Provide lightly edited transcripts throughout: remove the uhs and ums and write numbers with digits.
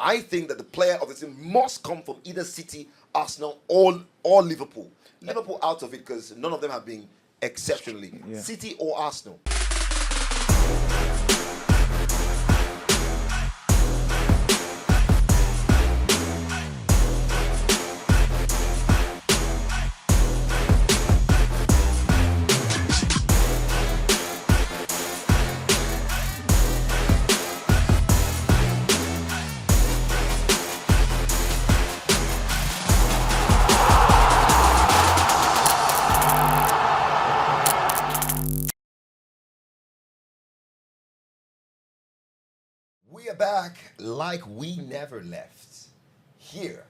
I think that the player of the team must come from either City, Arsenal, or Liverpool. Liverpool out of it because none of them have been exceptionally. Yeah. City or Arsenal. We are back like we never left. Here,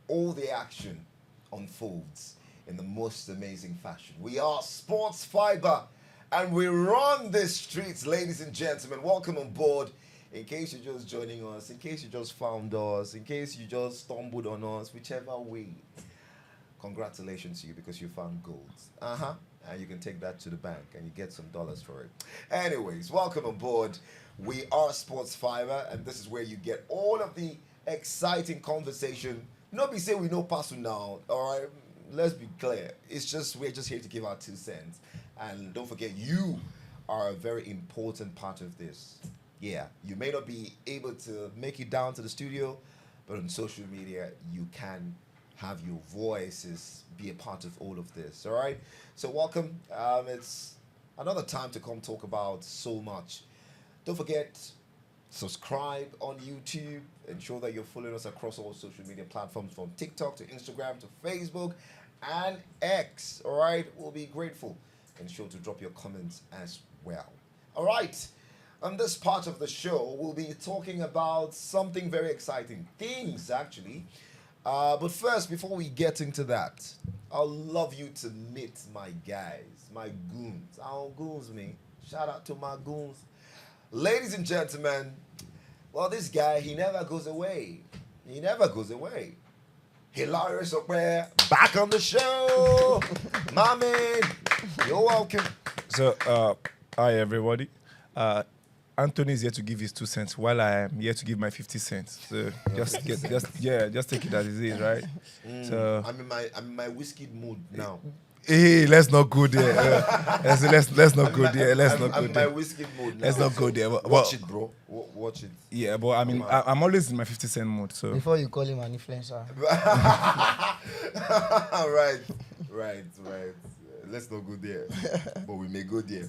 all the action unfolds in the most amazing fashion. We are Sports Fiber and we run the streets, ladies and gentlemen. Welcome on board. In case you're just joining us, in case you just found us, in case you just stumbled on us, whichever way, congratulations to you because you found gold. And you can take that to the bank and you get some dollars for it. Anyways, welcome on board. We are Sports Fiber, and this is where you get all of the exciting conversation. Not be say we know pass now, all right? Let's be clear. We're just here to give our 2 cents. And don't forget, you are a very important part of this. Yeah, you may not be able to make it down to the studio, but on social media, you can have your voices be a part of all of this, all right? So welcome. It's another time to come talk about so much. Don't forget, subscribe on YouTube. Ensure that you're following us across all social media platforms from TikTok to Instagram to Facebook and X, all right? We'll be grateful. Ensure to drop your comments as well. All right, on this part of the show, we'll be talking about something very exciting. Things, actually. But first, before we get into that, I'd love you to meet my guys, my goons. Our goons, me. Shout out to my goons. Ladies and gentlemen, well, this guy, he never goes away. He never goes away. Hilarious Okpe, back on the show. My man, you're welcome. So, hi everybody. Anthony is here to give his 2 cents while I am here to give my 50 cents. So just take it as it is, right? So I'm in my whiskey mood now. hey, let's not go there. Let's not go there. I'm in my whiskey mood now. Let's not go there. Watch it, bro. Watch it. Yeah, but I mean, I'm always in my 50 cent mood. So Before you call him an influencer. right. Let's not go there, but we may go there.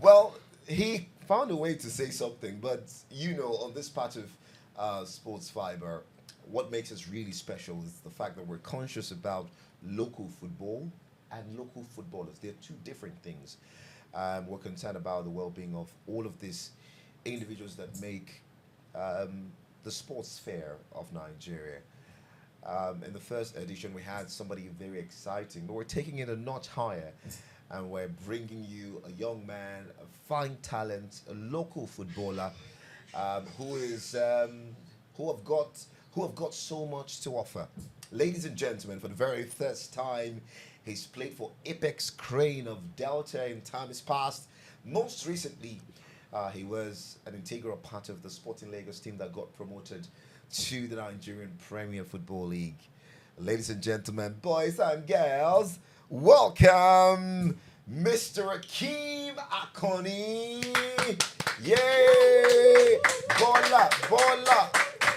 Well, he found a way to say something, but on this part of Sports Fiber, what makes us really special is the fact that we're conscious about local football and local footballers. They're two different things. We're concerned about the well-being of all of these individuals that make the sports fair of Nigeria. In the first edition, we had somebody very exciting, but we're taking it a notch higher, and we're bringing you a young man, a fine talent, a local footballer, who have got so much to offer. Ladies and gentlemen, for the very first time, he's played for Apex Crane of Delta in times past. Most recently, he was an integral part of the Sporting Lagos team that got promoted to the Nigerian Premier Football League. Ladies and gentlemen, boys and girls, welcome Mr. Akeem Akoni. Yay! Bola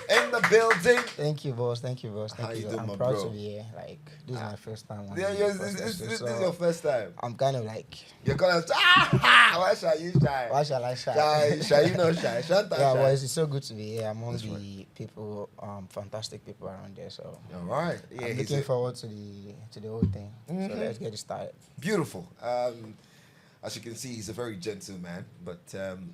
in the building. Thank you, boss. Thank you. How you doing, I'm my proud bro? to be here. Like, this is my first time. Yeah, this is your first time. I'm kind of like, You're gonna why shall you shy? why shall I shy? Shy, you know shy. Shanta Yeah, shy. well, it's so good to be here among the people, fantastic people around there. So All right. Yeah, I'm he's looking forward to the whole thing. So let's get it started. beautiful. As you can see, he's a very gentle man, but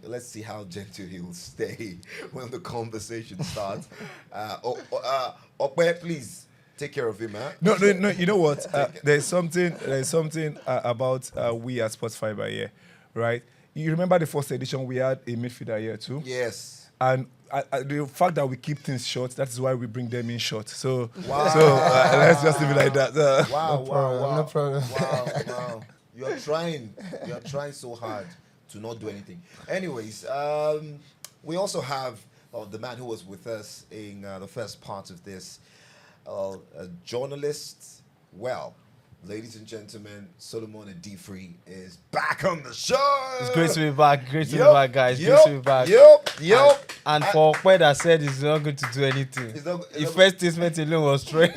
let's see how gentle he'll stay when the conversation starts. Okpe, please take care of him, man. no. You know what? There's something about we at Sports Fiber here, right? You remember the first edition we had a midfielder here too, Yes. and the fact that we keep things short, that is why we bring them in short. So Wow. let's just leave it like that. Wow, No problem. Wow. You're trying so hard to not do anything. Anyways, we also have the man who was with us in the first part of this, a journalist. Well, ladies and gentlemen, Solomon Adifri is back on the show. It's great to be back. Great to be back, guys. Great to be back. Yep. And for Kwed that said he's not going to do anything. His first statement alone was throwing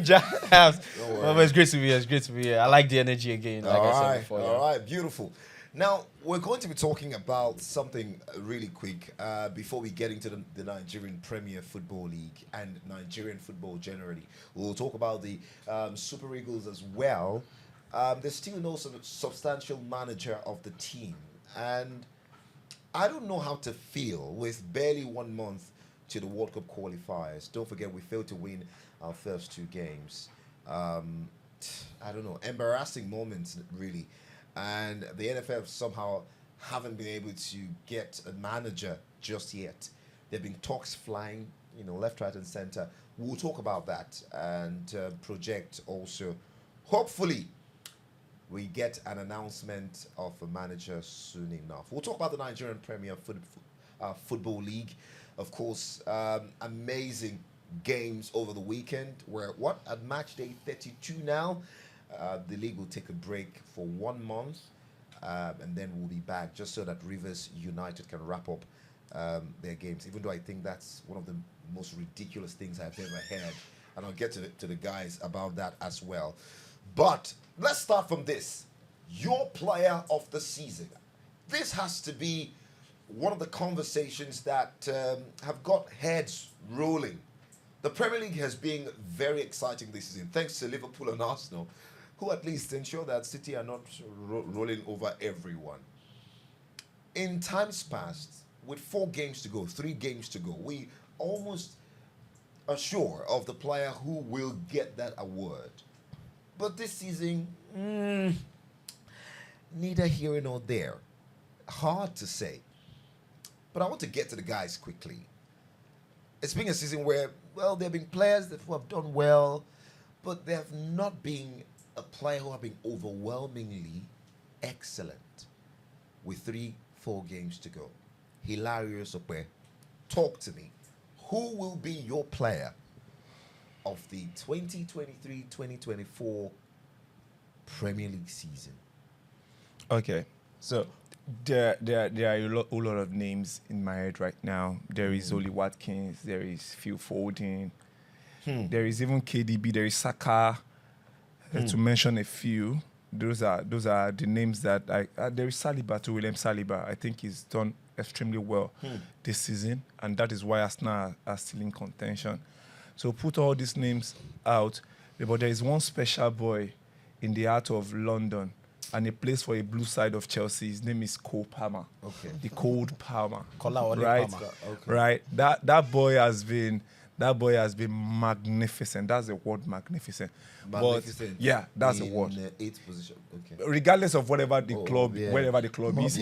jabs. But it's great to be here. It's great to be here. I like the energy again, like I said before. All right, beautiful. Now, we're going to be talking about something really quick before we get into the Nigerian Premier Football League and Nigerian football generally. We'll talk about the Super Eagles as well. There's still no substantial manager of the team. And I don't know how to feel with barely 1 month to the World Cup qualifiers. Don't forget, we failed to win our first 2 games. I don't know, embarrassing moments, really. And the NFF somehow haven't been able to get a manager just yet. There have been talks flying, left, right, and center. We'll talk about that and project also. Hopefully, we get an announcement of a manager soon enough. We'll talk about the Nigerian Premier Football League. Of course, amazing games over the weekend. We're at match day 32 now. The league will take a break for 1 month, and then we'll be back just so that Rivers United can wrap up their games. Even though I think that's one of the most ridiculous things I've ever heard, and I'll get to the guys about that as well. But let's start from this. Your player of the season. This has to be one of the conversations that have got heads rolling. The Premier League has been very exciting this season, thanks to Liverpool and Arsenal, who at least ensure that City are not rolling over everyone. In times past, with 4 games to go, 3 games to go, we almost are sure of the player who will get that award. But this season, neither here nor there. Hard to say. But I want to get to the guys quickly. It's been a season where, well, there have been players who have done well, but there have not been a player who have been overwhelmingly excellent with 3-4 games to go. Hilarious Okwe, talk to me. Who will be your player of the 2023-2024 Premier League season? Okay, so there are a lot of names in my head right now. There is Oli Watkins, there is Phil Foden, there is even KDB, there is Saka, to mention a few. Those are the names that there is Saliba too, William Saliba. I think he's done extremely well this season, and that is why Arsenal are still in contention. So put all these names out, but there is one special boy in the heart of London, and he plays for a blue side of Chelsea. His name is Cole Palmer. Okay. The Cold Palmer. Right. Palmer. Okay. Right. That boy has been magnificent. That's the word, magnificent. Magnificent. But, yeah, that's the word. In 8th position. Okay. Regardless of wherever the club is,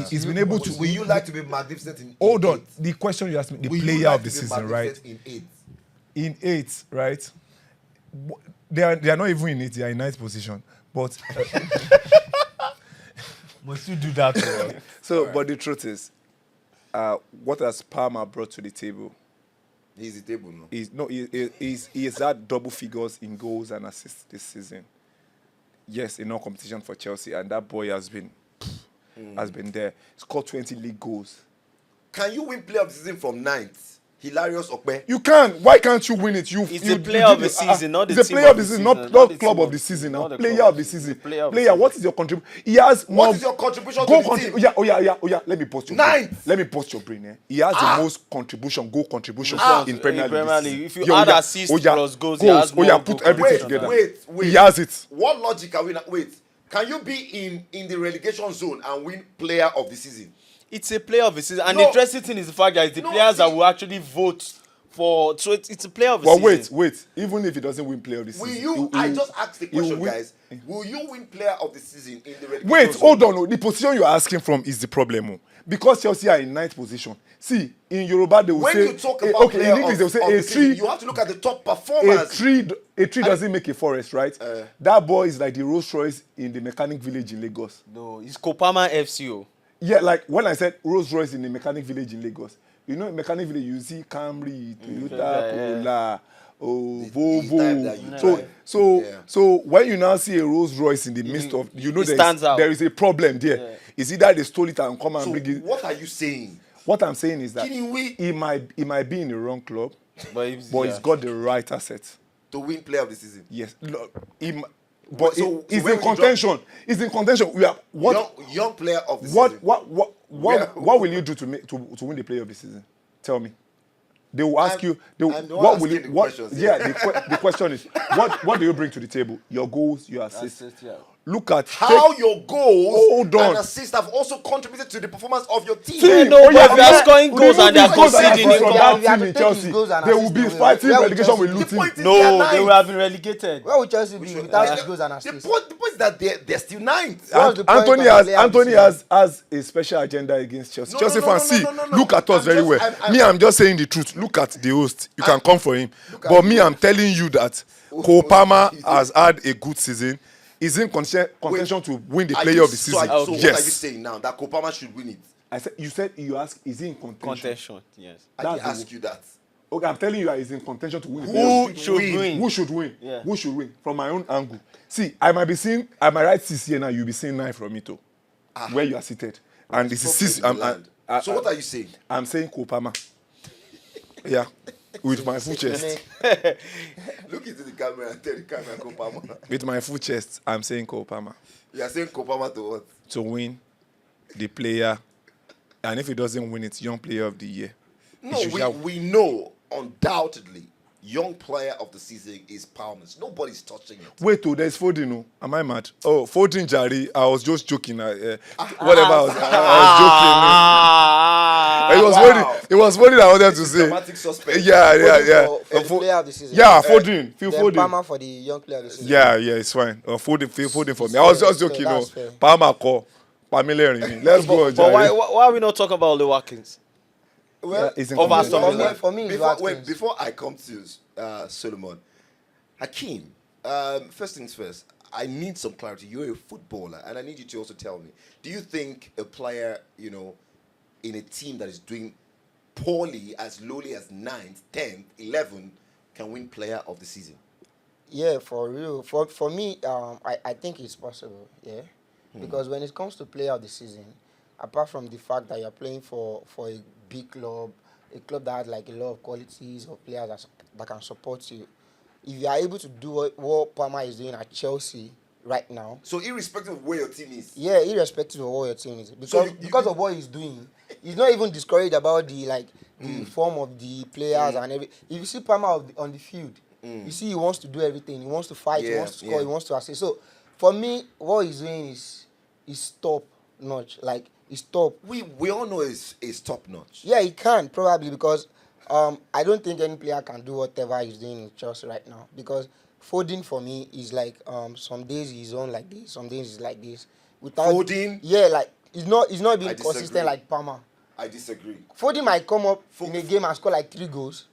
he's been able to. Will you like to be magnificent in? Hold on. 8th? The question you asked me, the Will player you like of the to be season, right? magnificent in 8th. In 8th, right? They are not even in 8th. They are in 9th position. But Must you do that? but the truth is, what has Palmer brought to the table? He's the table now. He is at double figures in goals and assists this season. Yes, in all competition for Chelsea, and that boy has been there. He scored 20 league goals. Can you win player of the season from 9th? Hilarious Okwe. You can. Why can't you win it? It's a player of the season, not the team. It's a player of the season, not club of the season. Now, player of the season. Player. What is your contribution? He has. What is your contribution to the team? Yeah. Let me post your brain. 9th. Let me post your brain. He has the most goal contribution in Premier League. If you add assists plus goals, he has more. Put everything together. Wait. He has it. What logic are we not? Wait. Can you be in the relegation zone and win player of the season? It's a player of the season, and the interesting thing is the fact that it's the players that will actually vote for. So it's a player of the season. But wait. Even if he doesn't win player of the season, Will you? I just asked the question, guys. Will you win player of the season in the relegation Wait, zone? hold on. The position you're asking from is the problem. Because Chelsea are in 9th position. See, in Yoruba, they will when say... you talk about in English, they will say a tree... You have to look at the top performers. A tree doesn't make a forest, right? That boy is like the Rolls Royce in the mechanic village in Lagos. No, it's Kopama FCO. Yeah, like when I said Rolls Royce in the mechanic village in Lagos, you know, in mechanic village you see Camry, Toyota, Yeah. Corolla, The type Volvo. that you So, drive. so, Yeah. so when you now see a Rolls Royce in the midst of, you know, it stands out. there is a problem there. Yeah. It's either they stole it and come and So bring it. what are you saying? What I'm saying is that Kidding we? he might be in the wrong club, But he's got the right assets. To win player of the season. Yes, look, but So he's where in will you contention. He's in contention. We are what? Young player of the What season. what will you do to win the player of the season? Tell me. They will ask you. I'm the one What will you? asking the What? questions Yeah. here. The question is what do you bring to the table? Your goals, your assists. Yeah. Look at How your goals Hold on. and assists have also contributed to the performance of your team. See, no, but if you are scoring goals and they are conceding, from Yeah, that we have team to in take his Chelsea, goals and they will assists be away. fighting Where will relegation Chelsea with be? The Luton. point is No, they are they ninth. would have been relegated. Where would Chelsea be should- without the- his goals and The assists? point is that they're still ninth. What's the point Anthony of the has player of the Anthony season? has a special agenda against Chelsea. No, Chelsea no, fans, no, see, no, no, no. look at us I'm very just- well. I'm just saying the truth. Look at the host. You can come for him. Look at But the me, host. I'm telling you that Cole Palmer has had a good season. He's in contention to win the Are player you- of the so season. are- So what are you Yes. saying now? That Kopama should win it? You ask, is he in contention? Contention, yes. I That's didn't the- ask you that. Okay, I'm telling you that he's in contention to win the player of the Who season. should win? Who should win? Yeah. Who should win? From my own angle. See, I might write 6 here now, you'll be seeing 9 from it, too. Where you are seated. And this is 6. So what are you saying? I'm saying Kopama. Yeah. With my full chest. Look into the camera and tell the camera Kopama. With my full chest, I'm saying Kopama You are saying Kopama to what? to win the player. And if he doesn't win it, young player of the year. No, It should we know undoubtedly young player of the season is Palmer's. Nobody's touching it. Wait, there's Foden. No, am I mad? Oh, Foden, Jari. I was just joking. Whatever. I was Ah, joking. It was Foden. I wanted to say. Dramatic suspect. Yeah. For the player of the season. Yeah, Foden. Phil Then Foden. Palmer for the young player of the season. Yeah, it's fine. Foden for me. I was just joking. That's fair. Palmer call. Pamela. Let's go, but Jari. why are we not talking about Lee Watkins? Well, Yeah, it's in Over contention. Aston Villa. For me, it's before, Watkins. before I come to Solomon, Hakeem, first things first, I need some clarity. You're a footballer, and I need you to also tell me, do you think a player, in a team that is doing poorly, as lowly as 9th, 10th, 11th, can win player of the season? Yeah, for real. For me, I think it's possible. Yeah, because when it comes to player of the season, apart from the fact that you're playing for a big club, a club that has like a lot of qualities of players that can support you, if you are able to do what Palmer is doing at Chelsea right now, So irrespective of where your team is, yeah, irrespective of what your team is, because So you- because of what he's doing, he's not even discouraged about the form of the players and everything. If you see Palmer on the field, you see he wants to do everything. He wants to fight. He Yeah, wants to score. yeah. He wants to assist. So for me, what he's doing is top notch. Like it's top. we all know is top notch. Yeah, he can probably because I don't think any player can do whatever he's doing in Chelsea right now because Foden for me is like some days he's on like this, some days he's like this. Without Foden? yeah, like he's not being I disagree. consistent like Palmer. I disagree. Foden might come up in a game and score like 3 goals,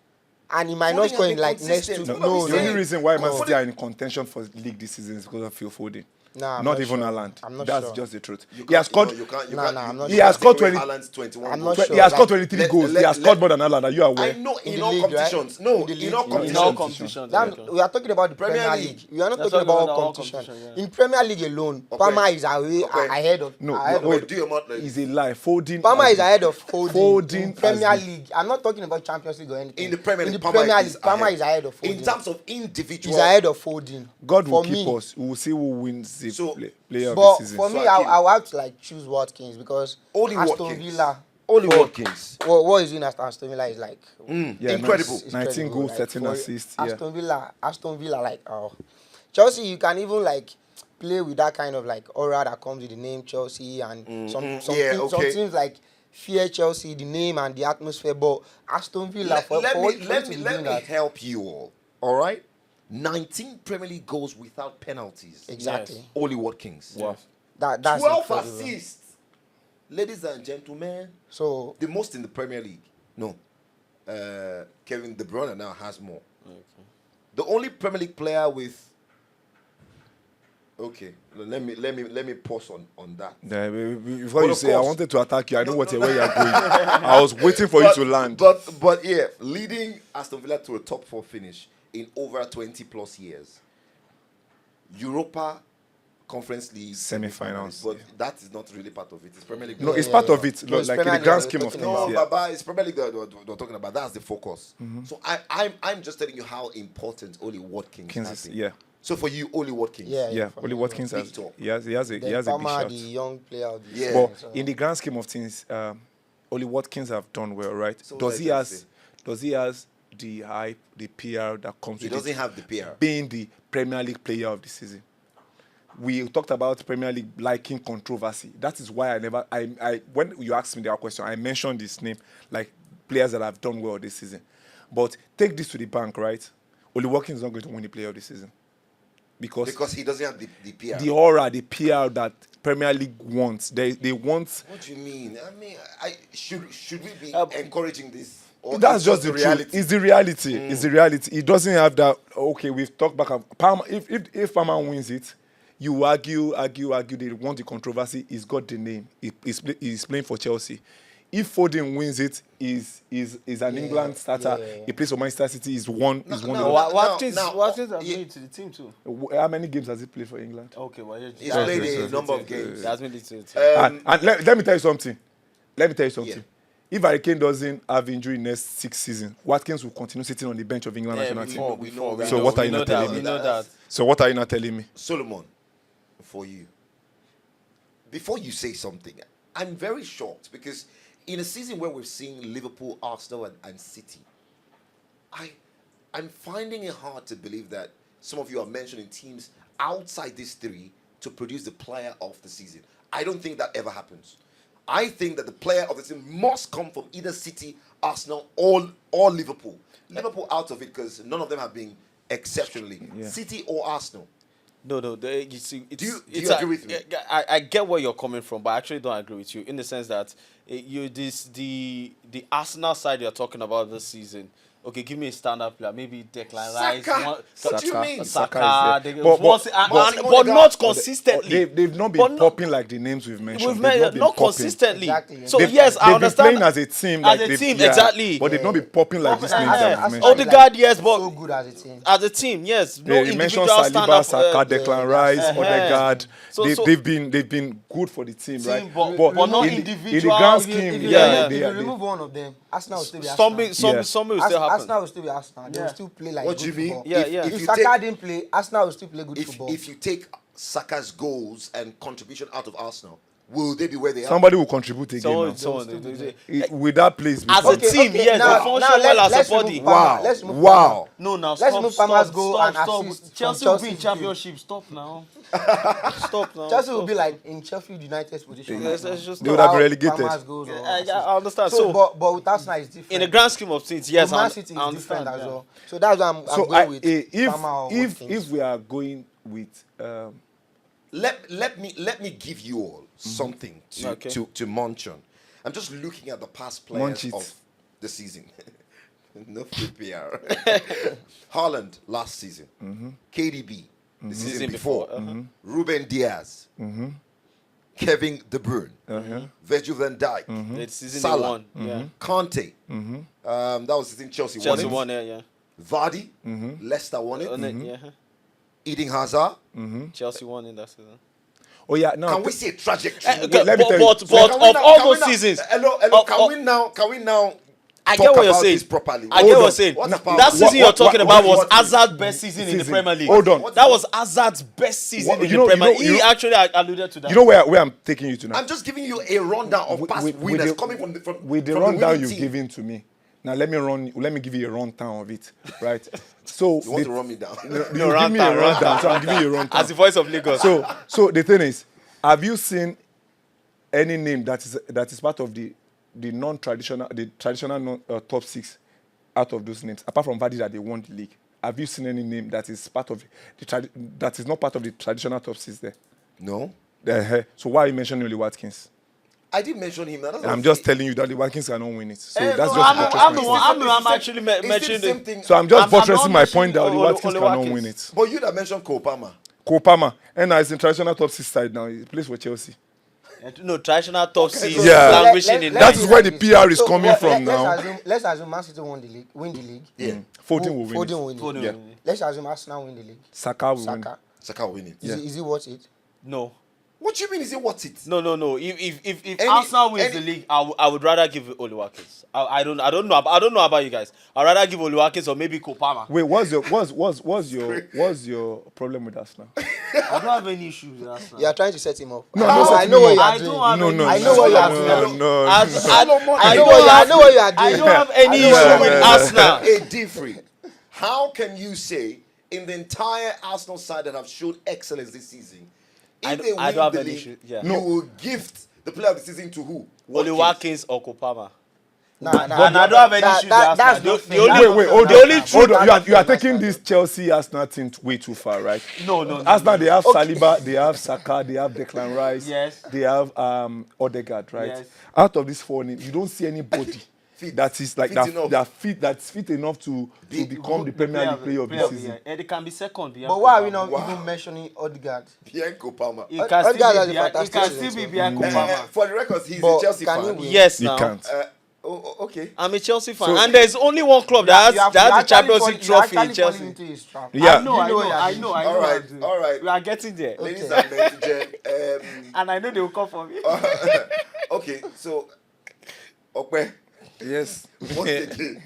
and he might not Foden score has in been like next 2. consistent. No, The only no. reason why Man Foden- City are in contention for league this season is because of Phil Foden. Nah, I'm not not even sure. Haaland. I'm not That's sure. just the truth. You He has can't- scored. you can't- you Nah, can't- nah, you- I'm not you sure. He has can't scored take away 20 Haaland's 21 I'm goals. not sure. He has scored Like, 23 let- goals. let- He has let- scored more than Haaland. Are you aware? I know In in the all league, right? competitions. No, In the in league, all in the In all competitions. competitions. That, we are talking about the Premier Premier League. League. We are not That's talking what about we're all all competition. competition, yeah. In Premier League alone, Okay. Palmer is away Okay. ahead of No, ahead no, of Wait, do your mouth like It's a lie. Foden. Palmer has is been- ahead of Foden, Foden in has Premier been- League. I'm not talking about Champions League or anything. in the Premier League. In the Premier League, Palmer is ahead of Foden. In terms of individual, He's ahead of Foden. God will For keep me. us. We will see who wins the So- player of But the season. for So me, Hakeem- I will have to like choose Watkins because Only Aston Watkins. Villa. Only Watkins. What is doing at Aston Villa is like Yeah, Incredible. it's 19 incredible, goals, like, 13 for assists. Yeah. Aston Villa, like Chelsea, you can even like play with that kind of like aura that comes with the name Chelsea, and some yeah, some okay. teams like fear Chelsea, the name and the atmosphere. But Aston Villa, for Let what me to let be me doing that, help you all. All right, 19 Premier League goals without penalties. exactly. Only Watkins. Wow. That's 12 incredible. assists. Ladies and gentlemen, So the most in the Premier League. No. Kevin De Bruyne now has more. The only Premier League player with Okay, let me pause on that. Yeah, before But you of say I course- wanted to attack you, I know where you're going. I was waiting for you to land. But yeah, leading Aston Villa to a top 4 finish in over 20 plus years. Europa Conference League Semi-finals, but yeah. that is not really part of it. It's Premier League. No, it's Yeah, part yeah. of it. No, it's Like in the Premier grand League, scheme we're of talking things. No, Yeah. Baba, it's Premier League that we're talking about. That's the focus. So I'm just telling you how important Oli Watkins has Kansas, been. yeah. So for you, Oli Watkins. Yeah, for Oli me, Watkins Big has talk. he has a Then big Palmer, shot. the young player of the Yeah. season, But so- in the grand scheme of things, Oli Watkins have done well, right? So Does what he I has just say. does he has the hype, the PR that comes He with doesn't it have the PR. being the Premier League player of the season? We talked about Premier League liking controversy. That is why I when you asked me that question, I mentioned this name, like players that have done well this season. But take this to the bank, right? Oli Watkins is not going to win the player of the season. Because he doesn't have the PR. the aura, the PR that Premier League wants. They want. What do you mean? I mean, should we be encouraging this? Or That's it's just the reality? truth. It's the reality. It's the reality. He doesn't have that. Okay, we've talked back. Palmer, if Palmer wins it, you argue. They want the controversy. He's got the name. He's playing for Chelsea. If Foden wins it, is an England starter. yeah. He plays for Manchester City. He's won. No, He's won. no, the- what- Watkins now, has yeah. made it to the team too. How many games has he played for England? Okay, well, He's played a number of games. He has made it to the team. And let me tell you something. Yeah. If Harry Kane doesn't have injury next 6 seasons, Watkins will continue sitting on the bench of England national team. we know. So what are you not telling We me? know that. So what are you not telling me? Solomon, for you. Before you say something, I'm very shocked because in a season where we've seen Liverpool, Arsenal, and City, I'm finding it hard to believe that some of you are mentioning teams outside these three to produce the player of the season. I don't think that ever happens. I think that the player of the season must come from either City, Arsenal, or Liverpool. Liverpool out of it because none of them have been exceptionally. Yeah. City or Arsenal. No, you see, it's, Do you it's agree with me? I get where you're coming from, but I actually don't agree with you in the sense that the Arsenal side you're talking about this season. Okay, give me a stand-up player. Maybe Declan Rice. Saka. What do you mean? Saka is there. Martin But Odegaard. not consistently. They've not But been no- popping like the names we've mentioned. We've They've made been not popping. Exactly. consistently. So They've- yes, I they've understand. been playing as a team. As a team, exactly. But they've not been popping like these names that we've Arsenal mentioned. Odegaard, yes, but so good as a team. as a team, yes. No Yeah, you mentioned individual Saliba, stand-up. Saka, Declan Rice, Odegaard. So- They've been good for the team, right? but not in the individual. grand If you, scheme, if you, yeah, if you they- remove one of them, Arsenal will still be Something Arsenal. Yeah. will still happen. Arsenal will still be Arsenal. They will Yeah. still play like What good do you mean? football. Yeah, If- yeah. If If you Saka take, didn't play, Arsenal will still play good football. if you take Saka's goals and contribution out of Arsenal, will they be where they are? somebody will contribute again. Someone, now. someone, With that place, As a because- team, yes, now- they function now well as let's a body. remove Palmer. Let's remove Palmer. No, now Let's stop, move stop, Palmer's goal stop, and stop. assist from Chelsea will be in Chelsea's championship. Stop now. Stop now. Chelsea will Stop. be like in Sheffield United's position. Yes, right let's now. just They would have Without been relegated. Palmer's goals or I assists. understand. So, So, but with Arsenal it's different. in the grand scheme of things, yes, Man I City is understand. different as Yeah. well. So that's why I'm So going with Palmer or if Watkins. we are going with Let me give you all something Okay. to munch on. I'm just looking at the past Munch players it. of the season. No free PR. Haaland last season. KDB the season before. Ruben Diaz. Kevin De Bruyne. Virgil van Dijk. It's season Salah. they won. Yeah. Conte. That was season Chelsea, Chelsea won it. won, yeah. Vardy. Leicester won it. Yeah. Eden Hazard. Chelsea won in that season. oh yeah, now Can we see a trajectory? Okay, let me tell you. but So can we of now- all can we those now- seasons, Hello. of- Can we now? I talk get what you're about saying. this properly. I Hold get what on. you're saying. What's No, power? That season you're talking about was what- Hazard's best season in the Season. Premier League. Hold on. That was Hazard's best season What- in you the know- Premier you League. know- He actually alluded to that. you know where I'm taking you to now. I'm just giving you a rundown of past winners coming from the with the from rundown winning you've team. given to me. Now let me give you a rundown of it, right? So You want to run me down? you give me a rundown, so I'm giving you a rundown. As the voice of Lagos. So the thing is, have you seen any name that is part of the traditional top 6 out of those names, apart from Vardy that they won the league? Have you seen any name that is part of that is not part of the traditional top 6 there? No, So why are you mentioning Oli Watkins? I didn't mention him. That's I'm just telling you that Oli Watkins cannot win it. So that's no, just I'm- buttressing I'm my the point. one- I'm actually It's the mentioning same the. thing. So I'm just I'm buttressing not my point that Oli mentioning Watkins Oli cannot Watkins. win it. But you that mentioned Cole Palmer. Cole Palmer. And now he's in traditional top 6 side now. He plays for Chelsea. No, traditional top six. Yeah. Languishing in That let's is do where like the this. PR is coming from now. Let's assume Man City win the league. Yeah. Foden will win Foden it. will win Foden it. Yeah. will win it. Let's assume Arsenal win the league. Saka will win. Saka. Saka will win it. Is it worth it? No. What do you mean? Is it worth it? No. If Any- Arsenal wins any- the league, I would rather give Oli Watkins. I don't know about you guys. I'd rather give Oli Watkins or maybe Cole Palmer. Wait, what's your problem with Arsenal? I don't have any issues with Arsenal. You are trying to set him up. No, I no, know what you I are don't doing. have No, any no, I issues know what you are with doing. No. I know what you are doing. I don't have any I know what issue you with are Arsenal. Hey, Diffrey, how can you say in the entire Arsenal side that have shown excellence this season, if I they don't win have the any league, issue, yeah. you will gift the player of the season to who? Oli Watkins or Cole Palmer. Nah, And I don't have any issue with that's Arsenal. not The fair. only- Wait, hold on. You are taking this Chelsea Arsenal thing way too far, right? No. Arsenal, they have Saliba, they have Saka, they have Declan Rice, Yes. they have Odegaard, right? Yes. Out of these 4 names, you don't see anybody that is like Fit enough. that's fit enough to become the Premier League player of the season. Yeah, they can be second. behind But Cole why are we Palmer. not even mentioning Odegaard? Bianco Palmer. He can Odegaard still has a be behind- he fantastic can season, still be so. behind Cole Palmer. For the record, he's But a Chelsea can he fan. win? Yes, He now. can't. Okay. I'm a Chelsea fan, So- and there's only one club that has the Champions League trophy in Chelsea. Into his trap. Yeah. I know. All right. We are getting there, Ladies and gentlemen, and I know they will come for me. okay, so Okwe, Yes. what's the game?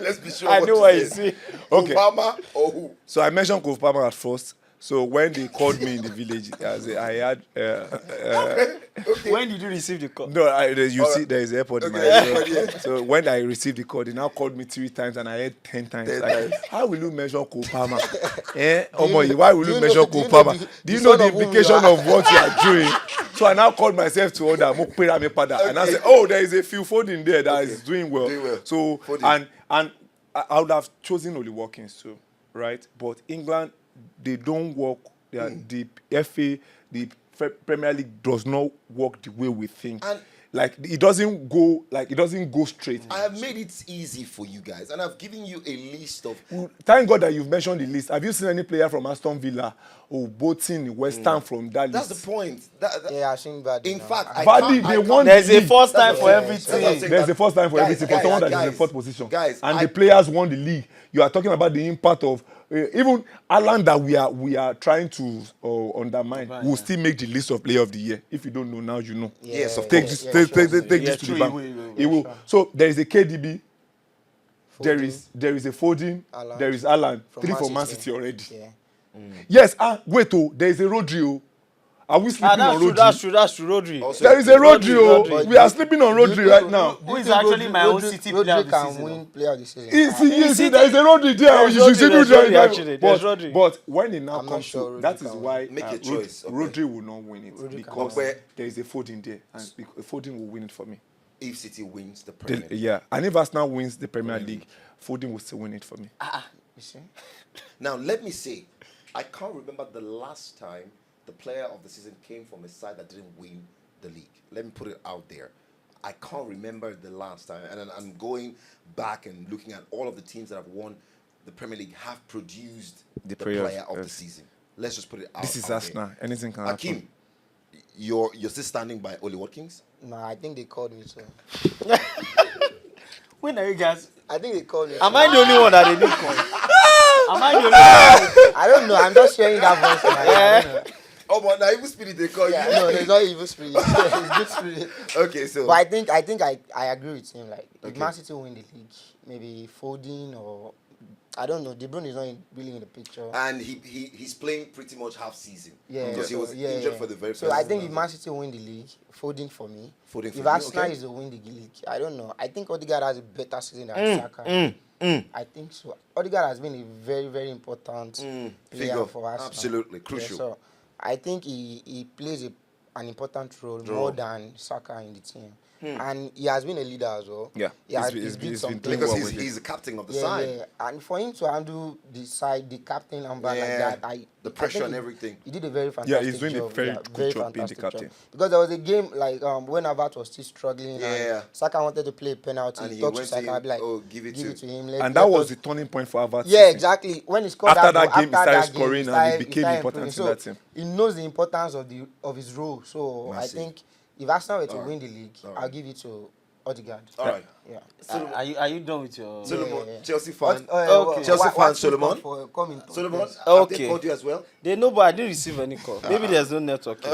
Let's be sure. I know to what you say. see. Okay. Obama or who? So I mentioned Cole Palmer at first. So when they called me in the village, I had When did you receive the call? no. You see, there is an airport in my area. So when I received the call, they now called me 3 times, and I heard 10 times. 10 Like, times. how will you measure Cole Palmer? Why will you measure Cole know Palmer? the- Do you the know son the of whom you implication are? of what you are doing? So I now called myself to order Mokpera Mepada, and I said, "Oh, there is a Phil Foden there that is doing well." Doing well. So Foden. and I would have chosen Oli Watkins too, right? But England, they don't work. The FA, the Premier League does not work the way we think. And- Like it doesn't go straight. I have made it easy for you guys, and I've given you a list of. Thank God that you've mentioned the list. Have you seen any player from Aston Villa or Bolton, West Ham from that That's list? the point. Yeah, I've seen Vardy. In now. fact, I- Vardy, they won. There's a league. first time for That's what I'm everything. saying. There's a first time for Guys, everything for guys, someone that is in guys, the fourth position. guys, and I- the players won the league. You are talking about the impact of even Alan that we are trying to undermine. Right, Will yeah. still make the list of player of the year. If you don't know now, you know. Yes, of Take course. this, yeah, take, sure. take, take Yeah, this to true, the bank. he will, He will. So there is a KDB. There Foden. is a Foden. Alan. There is Alan. From 3 Man for Man City. City already. Yeah. Yes. Wait. There is a Rodri. Are we sleeping on Rodri? That's true, Rodri. Also- There is a Rodri. Rodri. We are sleeping on Rodri right now. Who is actually my own City player of the can season? win player of the season. See, there is a Rodri there. There's You should see Rodri, Rodri there's there. Rodri, there's Rodri. But when it now I'm not comes sure to Rodri that is can why Make a choice, okay. Rodri will not win it Rodri because can win. there is a Foden there, and Foden will win it for me. If City wins the Premier League. Yeah, and if Arsenal wins the Premier League, Foden will still win it for me. You see? Now, let me say, I can't remember the last time the player of the season came from a side that didn't win the league. Let me put it out there. I can't remember the last time. And I'm going back and looking at all of the teams that have won the Premier League have produced the player of the season. Let's just put it out. This is out there. Arsenal. Anything can happen. Hakim, you're still standing by Oli Watkins? Nah, I think they called me too. When are you guys? I think they called me. Am I the only one that they need call? Am I the only one? I don't know. I'm just hearing that voice. In my head. I don't know. Oh, but now evil spirit they call Yeah, you. no, there's not evil spirit. It's good spirit. Okay, so But I think I agree with him. Like if Okay. Man City win the league, maybe Foden or I don't know. De Bruyne is not really in the picture. and he's playing pretty much half season. Yeah, Because he so, was yeah, injured yeah. for the very So first I think if season. Man City win the league, Foden for me. Foden for If you, Arsenal okay. is to win the league, I don't know. I think Odegaard has a better season than Saka. I think so. Odegaard has been a very, very important player Figure. for Arsenal. Absolutely, crucial. So I think he plays an important role more than Saka in the team. and he has been a leader as well. Yeah. he has, He's did been some playing things. Because well with he's the captain of the Yeah, side. yeah, and for him to handle the side, the captain number like Yeah, that, the I pressure think and he- everything. He did a very fantastic job. doing a very good job being the fantastic captain. Because there was a game like when Havertz was still struggling, Yeah. and Saka wanted to play a penalty. And he he talked to went to Saka, him, be like, "Oh, give it to-" to him. And that was us- the turning point for Havertz. Yeah, season. exactly. When he scored After that that game, he started game, scoring and he became started important improving. in that team. He knows the importance of his role. So Massive. I think if Arsenal were to Alright. win the league, I'll Alright. give it to Odegaard. All right. Yeah. Are you done with your? Solomon, yeah. Chelsea fan. Okay. Chelsea fan, Solomon? Come in. Solomon, have Okay. they called you as well? They know, but I didn't receive any call. Maybe there's no network. Here.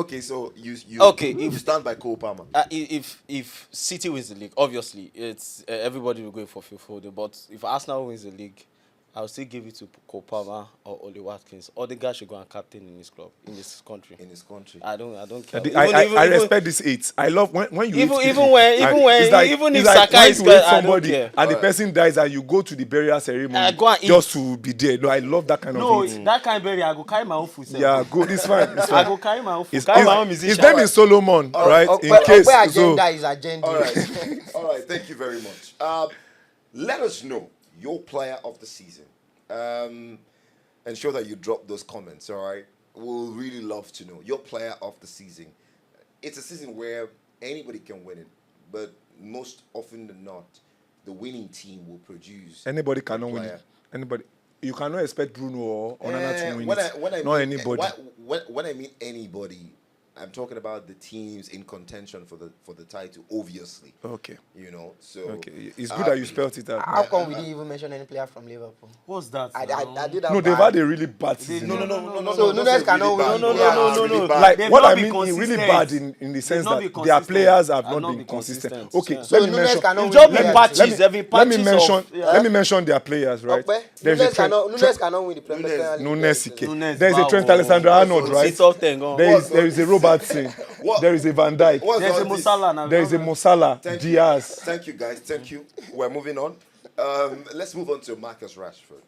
Okay, so you Okay, you stand by Cole Palmer. If City wins the league, obviously it's everybody will go for Phil Foden. But if Arsenal wins the league, I'll still give it to Cole Palmer or Oli Watkins. Or the guy should go and captain in this club, in this country. In this country. I don't care. I respect this 8. I love when you Even- hate even people, when- and even when- it's like, even it's if like Saka when is you scared, hate I don't somebody care. and the person dies and you go to the burial ceremony Go and eat. just to be there. No, I love that kind No, of hate. that kind of berry, I go carry my own food. sef. Yeah, good. It's fine. It's I fine. go carry my own food. His, Carry my own his musician. name is Solomon, right? In case. agenda So, is agenda. All right. All right. Thank you very much. Let us know your player of the season. Ensure that you drop those comments. All right. We'll really love to know your player of the season. It's a season where anybody can win it, but most often than not, the winning team will produce. anybody the cannot win player. it. Anybody. You cannot expect Bruno or Onana to win when it. I Not mean, anybody. when I mean anybody, I'm talking about the teams in contention for the title. Obviously, Okay. you know. So Okay. It's good that you spelled it out. How come we didn't even mention any player from Liverpool? What's that? I now? did that. No, they've had a really bad season. No. So Nunes cannot win. No. Like They've what not I been mean, really consistent. bad in the sense not that been their consistent. players have Have not been consistent. consistent. Okay, Yeah. so let me Nunes mention. cannot It's win. just the been Premier patches. League. Every Let me patches mention. of- yeah. Let me mention their players, right? Okpe, There's a Nunes cannot win the Premier League. Nunes Ike. Nunes, There's a wow. Trent Alexander-Arnold, What's right? Sit up there, go on. There is a Robertson. What? There is a Van Dijk. What's There's all a this? Musala now. There is a Mosala, Thank you. Diaz. Thank you, guys. Thank you. We're moving on. Let's move on to Marcus Rashford.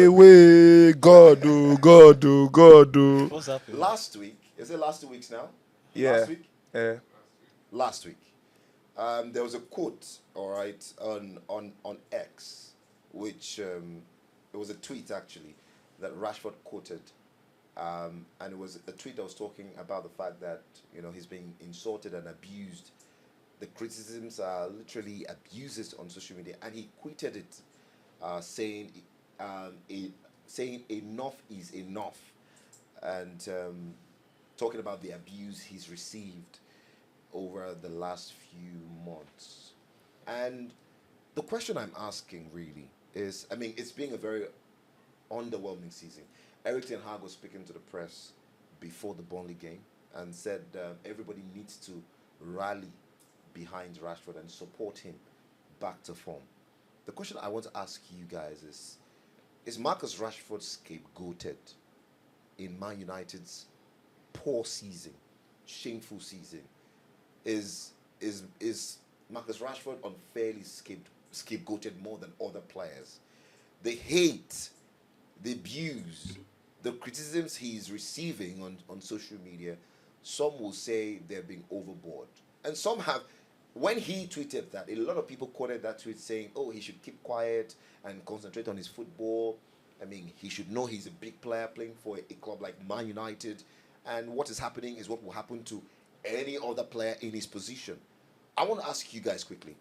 Away, God, oh, God, oh, God, oh. What's happening? Last week, is it last 2 weeks now? Yeah. Last week? Eh, Last week. There was a quote, all right, on X, which it was a tweet actually that Rashford quoted, and it was a tweet that was talking about the fact that he's being insulted and abused. The criticisms are literally abuses on social media, and he tweeted it, saying enough is enough, and talking about the abuse he's received over the last few months. And the question I'm asking really is, I mean, it's been a very underwhelming season. Eric Ten Hag was speaking to the press before the Burnley game and said everybody needs to rally behind Rashford and support him back to form. The question I want to ask you guys is Marcus Rashford scapegoated in Man United's poor season, shameful season? Is Marcus Rashford unfairly scapegoated more than other players? The hate, the abuse, the criticisms he's receiving on social media, some will say they're being overboard. And some have, when he tweeted that, a lot of people quoted that tweet saying, oh, he should keep quiet and concentrate on his football. I mean, he should know he's a big player playing for a club like Man United. And what is happening is what will happen to any other player in his position. I want to ask you guys quickly,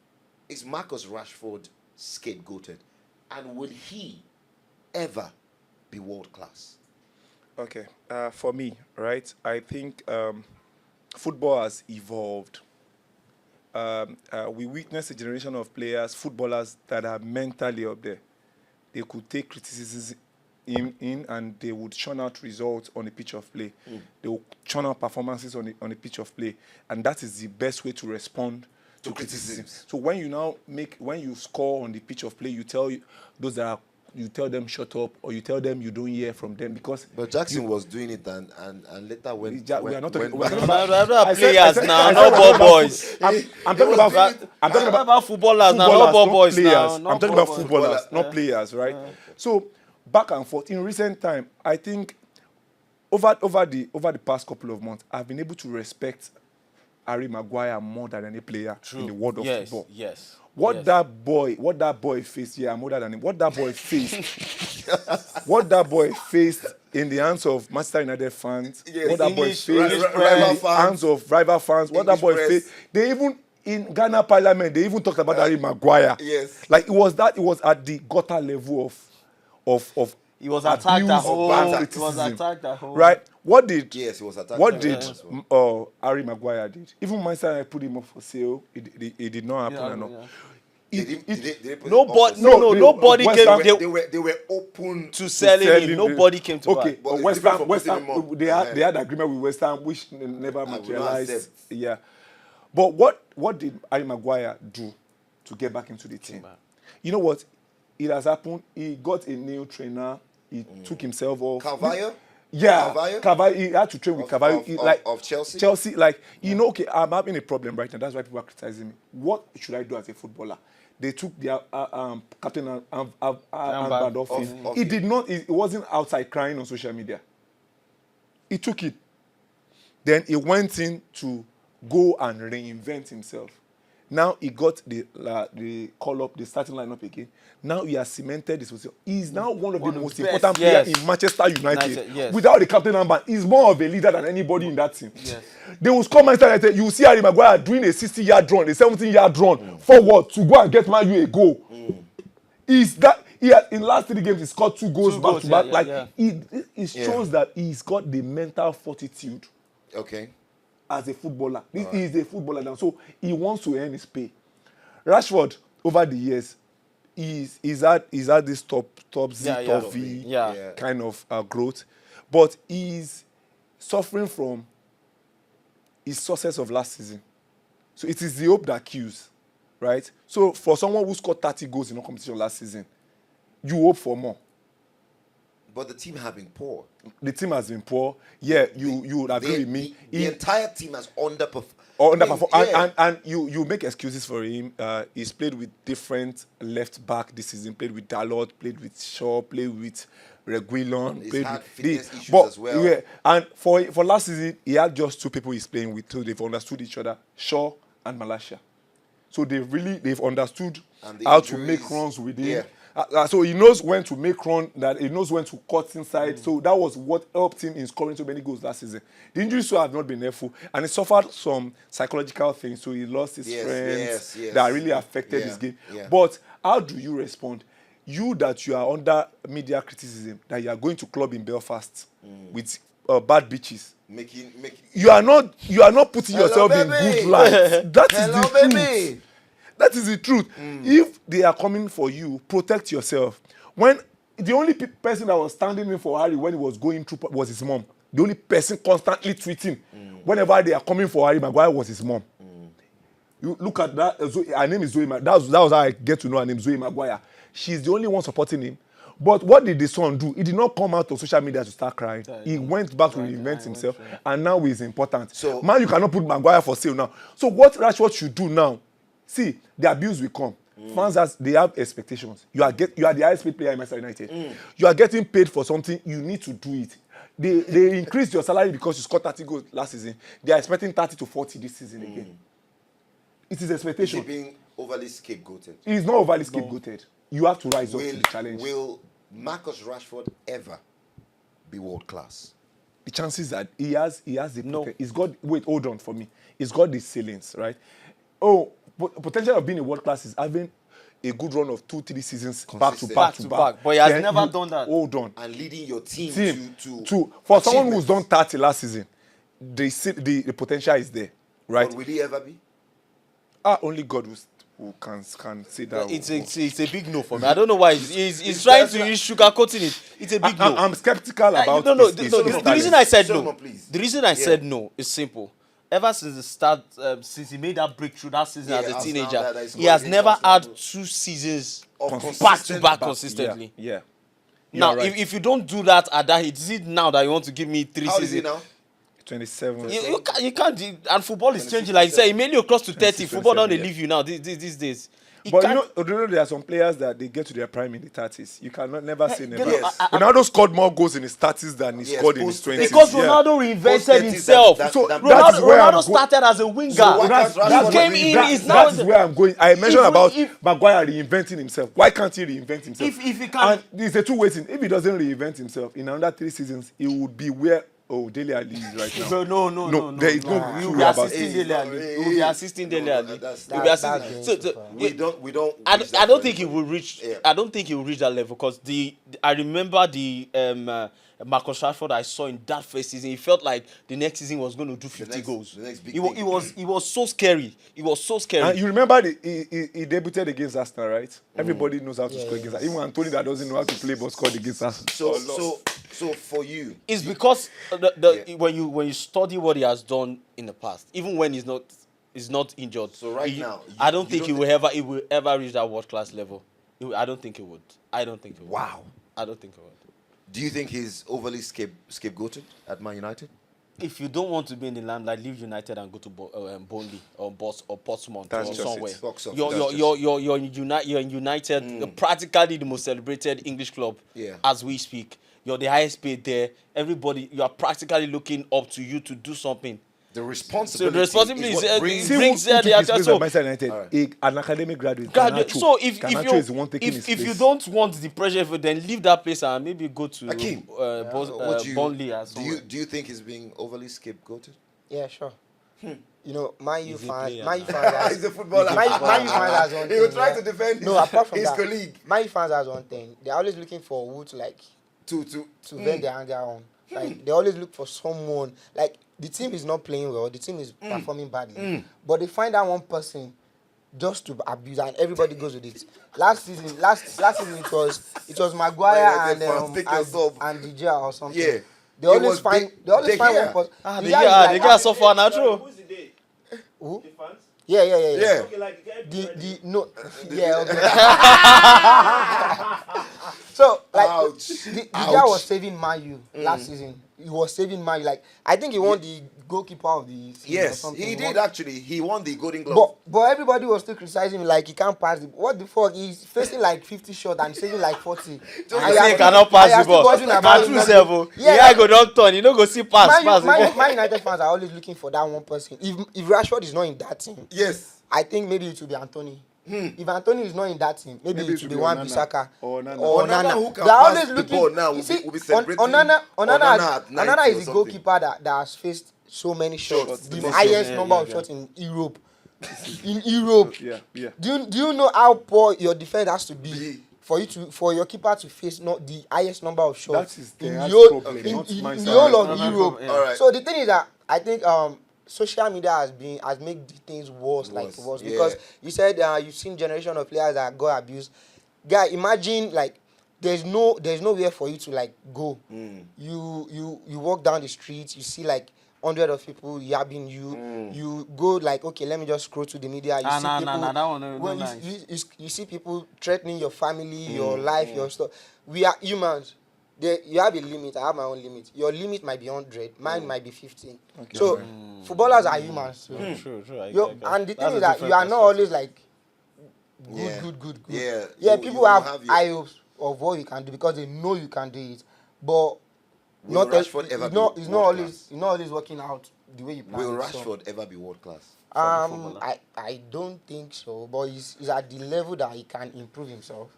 is Marcus Rashford scapegoated? And will he ever be world class? Okay. For me, right, I think football has evolved. We witness a generation of players, footballers that are mentally up there. They could take criticism in and they would churn out results on the pitch of play. They will churn out performances on the pitch of play. And that is the best way to respond to criticism. So when you score on the pitch of play, you tell those that are, you tell them shut up, or you tell them you don't hear from them, because But Jackson was doing it and later when... we are not talking. when- Players now, no ball boys. I'm talking about footballers now, no ball not boys players. now. no I'm talking ball about boys. footballers, not players, right? So back and forth. In recent time, I think over the past couple of months, I've been able to respect Harry Maguire more than any player in the world of yes, football. Yes. What yes. that boy faced, yeah, more than him. What that boy faced in the hands of Manchester United fans, Yes. what that English- boy faced English in rival the fans. hands of rival fans, what English that boy press. faced. They even in Ghana Parliament, they even talked about Harry Maguire. Yes. Like it was at the gutter level of He was attacked at abuse home. and He was criticism. attacked at home. Right? What did Yes, he was attacked. what by did them as well. Harry Maguire did? Even Manchester United put him up for sale. It did not happen. Yeah, and all. yeah. Did they put Nobody, him off? nobody West came. Ham- They were open To selling Selling him. the- Nobody came to okay, buy. But it's West different Ham, from West putting Ham, him up. they had agreement with West Ham, which never will not materialized. accept. Yeah, but what did Harry Maguire do to get back into the team? back. You know what? It has happened. He got a new trainer. He took himself off. Carvalho? Yeah, Carvalho? Carvalho. He had to train with Of- Carvalho. of- He, of- like of Chelsea? Chelsea, like you know, okay, I'm having a problem right now. That's why people are criticizing me. What should I do as a footballer? They took their captain armband off him. Off He him. did not. He wasn't outside crying on social media. He took it. Then he went in to go and reinvent himself. Now he got the call up, the starting lineup again. Now he has cemented this position. He's now one of the most best, important yes. players in Manchester United. United, yes. Without the captain armband, he's more of a leader than anybody in that team. Yes. They will score Manchester United. You will see Harry Maguire doing a 60-yard run, a 17-yard run forward to go and get Man U a goal. Is that in the last 3 games he scored 2 goals Two back goals, to back? yeah, Like yeah. it shows that he's got the mental fortitude Okay. as a footballer. He is a footballer now, so he wants to earn his pay. Rashford, over the years, he's had this top Z, Yeah, top yeah. V Yeah. kind of growth, but he's suffering from his success of last season. So it is the hope that kills, right? So for someone who scored 30 goals in a competition last season, you hope for more. But the team have been poor. The team has been poor. Yeah, you would agree with me. The entire team has underperformed. Or underperform. Yeah. And you make excuses for him. He's played with different left back this season. Played with Dalot, played with Shaw, played with Reguilon. He's Played had with fitness issues but, as well. Yeah, and for last season, he had just 2 people he's playing with, so they've understood each other, Shaw and Malacia. So they've understood And the how to injuries, make runs with him. yeah. So he knows when to make run, that he knows when to cut inside. So that was what helped him in scoring so many goals last season. The injuries so have not been helpful, and he suffered some psychological things. So he lost his friends yes. that really affected Yeah, his game. yeah. But how do you respond? You that you are under media criticism, that you are going to club in Belfast with bad beaches. Making You are not putting Hello, yourself in baby. good light. That is Hello, the truth. baby. That is the truth. If they are coming for you, protect yourself. When the only person that was standing in for Harry when he was going through was his mom. The only person constantly tweeting whenever they are coming for Harry Maguire was his mom. You look at that. Her name is Zoe. That was how I get to know her name, Zoe Maguire. She's the only one supporting him. But what did the son do? He did not come out of social media to start crying. He went back to reinvent himself, and now he's important. So- Man, you cannot put Maguire for sale now. So what Rashford should do now? See, the abuse will come. Fans they have expectations. You are the highest paid player in Manchester United. You are getting paid for something. You need to do it. They increased your salary because you scored 30 goals last season. They are expecting 30 to 40 this season again. It is Is expectation. he being overly scapegoated? He is not overly scapegoated. You have to rise up to the challenge. Will Marcus Rashford ever be world class? The chances that he has the No. he's got hold on for me. He's got the ceilings, right? Oh, potential of being a world class is having a good run of 2-3 seasons back to Consistent. back Back to back. But he has never done that. Hold on. And leading your team To for someone who's achievements. done 30 last season, the potential is there, right? But will he ever be? Only God who can say that. It's a big no for me. I don't know why he's trying to use sugarcoating it. It's a big no. I'm skeptical about no. his The talent. reason I said Solomon, no, please. the reason I said no is simple. Ever since the start, since he made that breakthrough that season Yeah, as a Arsenal, teenager, that is he has going never against had Arsenal. 2 seasons Of back to consistent back back- consistently. Yeah. Now, You're right. if you don't do that at that age, is it now that you want to give me 3 How is he seasons? now? 27. You can't, and football is changing. Like you say, Emilio close to 30. 26, Football don't 27, leave you now these days. But can't- you know, there are some players that they get to their prime in the 30s. You cannot never say never. Yes. Ronaldo scored more goals in his 30s than he Yes, scored in his post- 20s. because Yeah. Ronaldo Post-30s, reinvented himself. So that that is where I'm Ronaldo go- started as a winger. So why That's, can't that's Rashford came reinvent- in, he's now- that is where I'm going. I mentioned Even about if- Maguire reinventing himself. Why can't he reinvent himself? If he can- And it's a two-way thing. If he doesn't reinvent himself in another 3 seasons, he would be where Dele Alli is right now. So no. There is no You'll two be way about assisting it. Dele Alli. You'll be assisting Dele Alli. that's- You'll be that's assisting. going too far. We don't I reach that don't think he threshold. will reach. Yeah. I don't think he will reach that level because I remember the Marcus Rashford I saw in that first season. He felt like the next season was going to do 50 next- goals. the next big He was so scary. He was so scary. And you remember he debuted against Arsenal, right? Everybody knows how to score against Arsenal. Even Anthony that doesn't know how to play but scored against Arsenal. So for you, It's because when you study what he has done in the past, even when he's not injured. So right now, I don't you think don't he will ever reach that world class level. I don't think he would. I don't think he would. Wow. I don't think he would. do you think he's overly scapegoated at Man United? If you don't want to be in the limelight, leave United and go to Burnley or Portsmouth That's or just somewhere. it. Box office. You're in United, practically the most celebrated English club Yeah. as we speak. You're the highest paid there. Everybody, you are practically looking up to you to do something. The responsibility. So the responsibility is is, what brings See brings who there took the his place actual. at Manchester United? Alright. An academic graduate. Graduate. Garnacho. So if Garnacho is the one taking his if you place. don't want the pressure, then leave that place and maybe go to Hakeem, Burnley or do somewhere. you think he's being overly scapegoated? Yeah, sure. You know, Man U He's a fans, player Man U now. fans He's a footballer. Man U fans has one He will thing, try yeah. to defend No, apart from his that, colleague. Man U fans has one thing. They're always looking for who to like To vent their anger on. Like they always look for someone. Like the team is not playing well, the team is performing badly, but they find that one person just to abuse, and everybody goes with it. Last season it was Maguire United fans, take your sub. and De Gea or something. Yeah. They It always was find De Gea. one person. Ah, De they Gea is get like, they get suffer natural. who? The fans? Yeah. Yeah. Okay, like The no yeah okay. So like Ouch. the Ouch. guy was saving Man U last season. He was saving Man U. Like I think he won the goalkeeper of the season or Yes, something. he won- did actually. He won the Golden Glove. But everybody was still criticizing him like he can't pass the what the fuck, he's facing like 50 shots and saving like 40. I say he cannot pass the ball. Na true sef o. Yeah, The guy go don turn, you no go see pass. Man United fans are always looking for that one person. If Rashford is not in that team, Yes. I think maybe it will be Anthony. If Anthony is not in that team, maybe it will be Wan Onana. Bissaka Or Onana. Onana who can They are pass always the looking. ball now you will see, be celebrating Onana at 90 Onana or is the something. goalkeeper that has faced so many shots, the most highest shots, number yeah, of shots in Europe. In Europe, Yeah. do you know how poor your defense has to be for your keeper to face not the highest number of shots That is in Ten Hag's the whole problem, in not the Manchester whole United. of No, no, Europe. yeah. Alright. So the thing is that I think social media has made the things worse Worse, yeah. because you said you've seen generation of players that got abused. Guy, imagine like there's nowhere for you to like go. You walk down the street, you see like 100 of people yabbing you. You go like, okay, let me just scroll to the media. You see people, that one no when nice. you see people threatening your family, your life, your stuff. We are humans. You have a limit. I have my own limit. Your limit might be 100. Mine might be 15. So footballers are humans. So. True. And the thing That's is a that different you are not perspective. always like Yeah. good. Yeah. Yeah, You- people you have have your- high hopes of what you can do because they know you can do it. But Will not Rashford it's ever be not it's not world always it's not always working out the way you plan. Will it, so. Rashford ever be world class? I don't think so, but he's at the level that he can improve himself.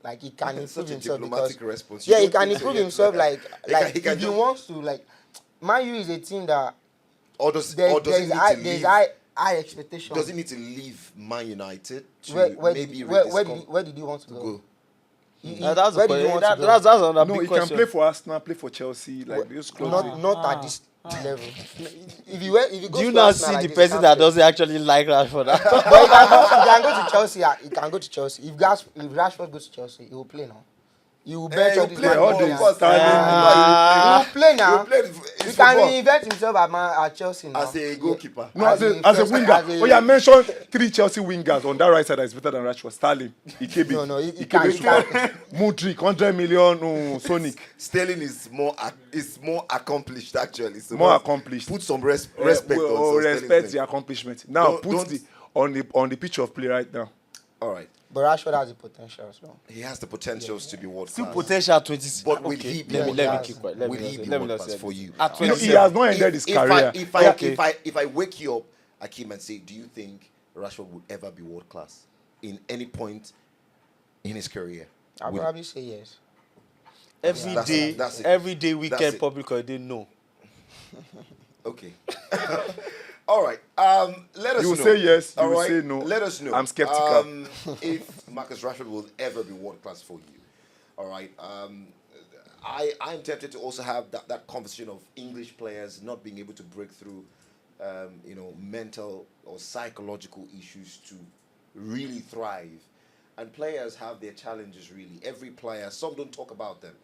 Like he can improve Such a himself diplomatic because response. You yeah, he don't can think so? improve himself. Like he can if he just- wants to, like Man U is a team that Or does he there's need to there's leave? high expectations. Does he need to leave Man United to where maybe where did he want to go? go? That's Where did he want to go? that's another No, big he can question. play for Arsenal, play for Chelsea, like those clubs. Not at this level. If you go Do you to now Arsenal see like the this, person he that can't play. doesn't actually like Rashford? But he can go to Chelsea. He can go to Chelsea. If Rashford goes to Chelsea, he will play now. He will bench He'll all these play man. all more, the of course. Stanley, He will play now. He'll play He his can football reinvent himself at Chelsea now. as a goalkeeper. No, as a first- winger. as a- Oh yeah, mention 3 Chelsea wingers on that right side that is better than Rashford. Sterling, Ikebi, No, he can't. He can't. Mudryk, 100 million, Sonic. Sterling is more accomplished actually. So More must accomplished. Put some respect on some respect Sterling's the name. accomplishment. Now Don't- put don't- the on the pitch of play right now. All right. But Rashford has the potential as well. He has the potentials to be world Still class. potential 26. But will Okay, he be let me world class? keep quiet. Let Will me he not- be let me world not class say for this. you? At You know, he 27. has not ended his career. If I wake you up, Akeem, and say, do you think Rashford would ever be world class in any point in his career? I'll Would- probably say yes. That's it. Every day That's weekend it. public holiday, no. Okay. All right. Let us You will know. say yes, you All will right? say no. Let us know. I'm skeptical. If Marcus Rashford will ever be world class for you. All right. I'm tempted to also have that conversation of English players not being able to break through, mental or psychological issues to really thrive. And players have their challenges, really. Every player, some don't talk about them.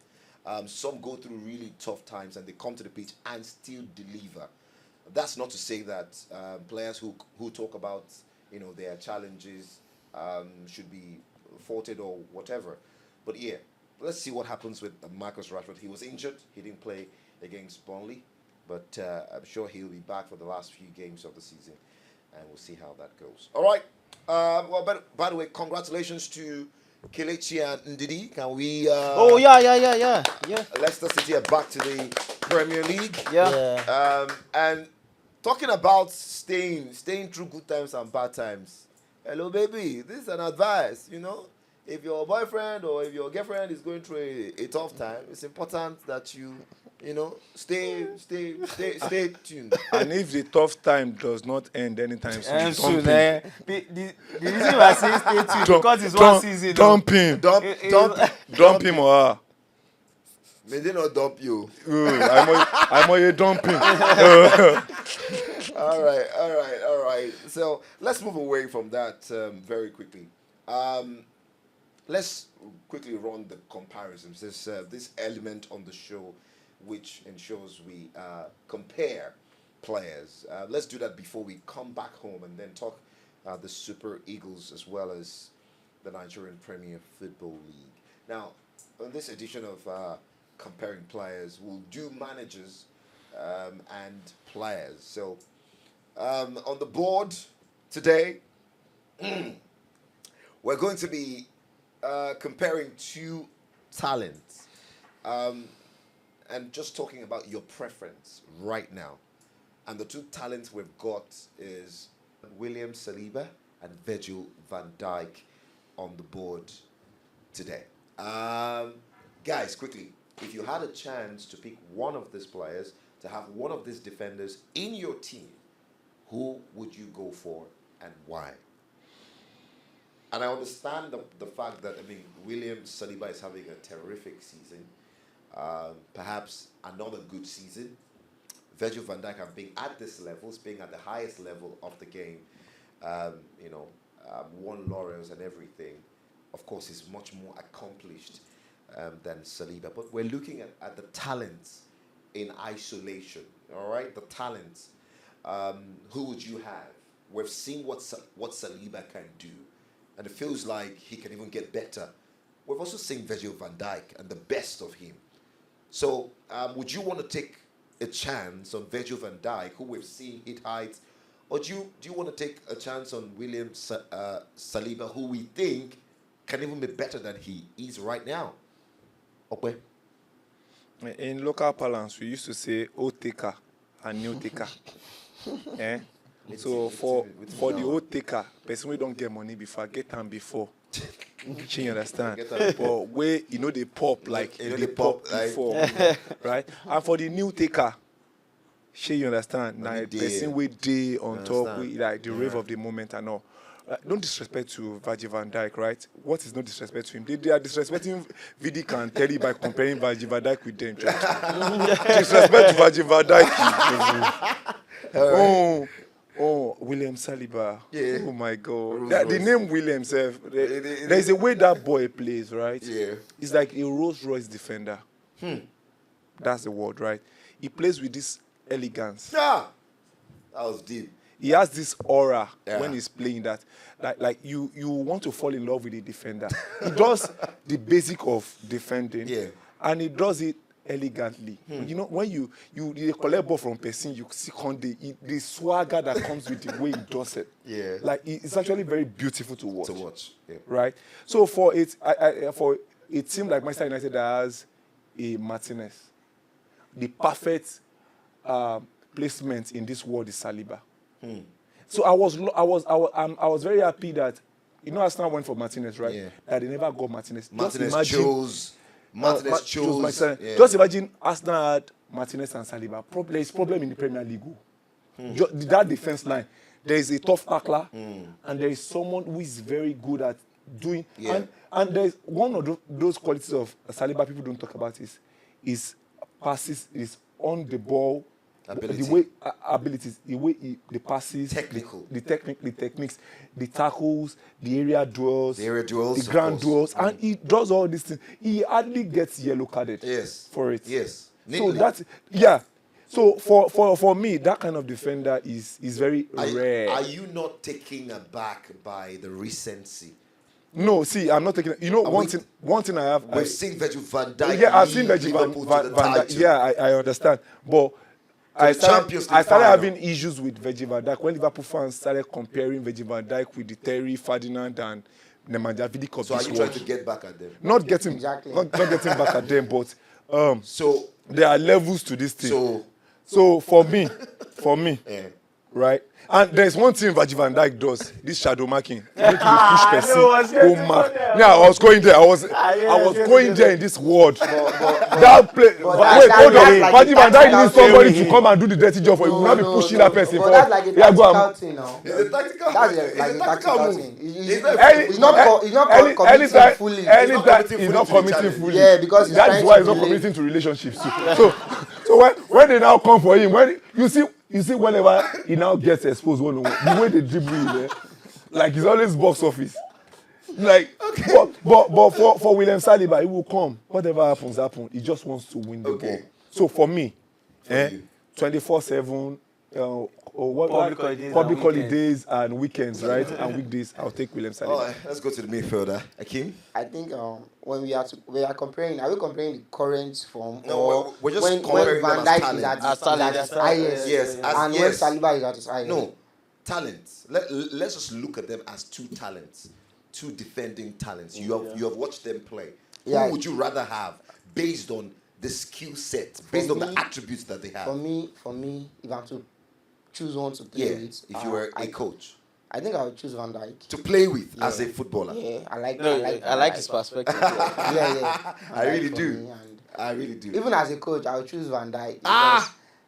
Some go through really tough times and they come to the pitch and still deliver. That's not to say that players who talk about their challenges should be faulted or whatever. But yeah, let's see what happens with Marcus Rashford. He was injured. He didn't play against Burnley, but I'm sure he'll be back for the last few games of the season, and we'll see how that goes. All right. Well, by the way, congratulations to Kelechi and Ndidi. Can we? Oh yeah. Leicester City are back to the Premier League. Yeah. And talking about staying through good times and bad times. Hello, baby. This is an advice. If your boyfriend or if your girlfriend is going through a tough time, it's important that you stay tuned. And if the tough time does not end anytime soon, And dump soon, him. the reason why I say stay tuned because it's one Dump- season. Dump him. Dump him or her. May they not dump you. I'm a dumping. All right. So let's move away from that very quickly. Let's quickly run the comparisons. There's this element on the show which ensures we compare players. Let's do that before we come back home and then talk the Super Eagles as well as the Nigerian Premier Football League. Now, on this edition of comparing players, we'll do managers and players. So, on the board today, we're going to be comparing two talents and just talking about your preference right now. And the two talents we've got is William Saliba and Virgil van Dijk on the board today. Guys, quickly, if you had a chance to pick one of these players, to have one of these defenders in your team, who would you go for and why? And I understand the fact that, William Saliba is having a terrific season. Perhaps another good season. Virgil van Dijk have been at this level, being at the highest level of the game. Won laurels and everything. Of course, he's much more accomplished than Saliba. But we're looking at the talents in isolation. All right, the talents. Who would you have? We've seen what Saliba can do, and it feels like he can even get better. We've also seen Virgil van Dijk and the best of him. So, would you want to take a chance on Virgil van Dijk, who we've seen hit heights, or do you want to take a chance on William Saliba, who we think can even be better than he is right now? Okay. In local parlance, we used to say old taker and new taker. So for the old taker, person we don't get money before, get time before. You understand? But where they pop like they pop before, right? And for the new taker, you understand? Now Money dey. person we day on top, Understand. like the rave of the moment and all. No disrespect to Virgil van Dijk, right? What is no disrespect to him? They are disrespecting Vidic and Terry by comparing Virgil van Dijk with them. Disrespect to Virgil van Dijk. Oh, William Saliba. Yeah. Oh my God. Rolls The Royce. name William self. There's a way that boy plays, right? Yeah. He's like a Rolls Royce defender. That's the word, right? He plays with this elegance. Yeah. That was deep. He has this aura Yeah. when he's playing that. Like you want to fall in love with a defender. He does the basic of defending. Yeah. And he does it elegantly. You know, when you collect ball from person, you see the swagger that comes with the way he does it. Yeah. Like it's actually very beautiful to watch. Yeah. Right. So for a team like Manchester United that has a Martinez, the perfect placement in this world is Saliba. So I was very happy that Arsenal went for Martinez, right? Yeah. That they never got Martinez. Martinez Chose chose. Martinez. Yeah. Just imagine Arsenal had Martinez and Saliba. There is problem in the Premier League. That defense line, there is a tough tackler, and there is someone who is very good at doing. Yeah. And there is one of those qualities of Saliba people don't talk about is passes, is on the ball. Ability. The way abilities, the way the passes, Technical. the techniques, the tackles, the area duels, of the ground course. duels, and he does all these things. He hardly gets yellow carded. Yes. For it. Yes. So Neatly. that's So for me, that kind of defender is very rare. Are you not taken aback by the recency? No, see, I'm not taking. One thing I have. We've seen Virgil van Dijk. Yeah, I've seen lead Virgil Liverpool van to the Dijk. title. Yeah, I understand. But I the Champions started League final. having issues with Virgil van Dijk when Liverpool fans started comparing Virgil van Dijk with the Terry, Ferdinand, and Nemanja Vidic of So are this you trying world. to get back at them? Not getting, Exactly. not getting back at them, but So there are levels to this thing. so So for me, yeah. right? And there's one thing Virgil van Dijk does, this shadow marking. You need to push person. Oh mark. Yeah, I was going there. I was going there in this world. That play. Wait, hold on. like Virgil van Dijk a needs somebody to tactical come and do the dirty job for you. You will not be pushing that person But forward. that's like a Yeah, go tactical on. thing now. It's a tactical. That's it's like a a tactical tactical move. thing. It's not- He's not committing fully. Anytime he's not fully to the committing challenge. fully. Yeah, because he's that's trying why to he's not delay. committing to relationships too. So when they now come for him, when you see whenever he now gets exposed one-on-one, the way they dribble him, like he's always box office. Like, but for William Saliba, he will come. Whatever happens. He just wants to win the Okay. ball. So for me, you. 24/7. Public holidays and Public weekends. holidays and weekends, right? And weekdays, I'll take William Saliba. All right, let's go to the midfielder. Akeem? I think when we are comparing the current form No, or we're just when comparing Van them as Dijk is talent. at As his talent, at his as highest, Yes, as- and yes. when Saliba is at his highest. No, talents. Let's just look at them as two talents, two defending talents. You have watched them play. Yeah. Who would you rather have based on the skill set, based on me- the attributes that they have? For me, if I'm to choose one to play Yeah, with, if you were a I coach I think I would choose Van Dijk. to play with as a footballer. Yeah, I like I like his perspective. Yeah. I really for do. me, and I really do. even as a coach, I would choose Van Dijk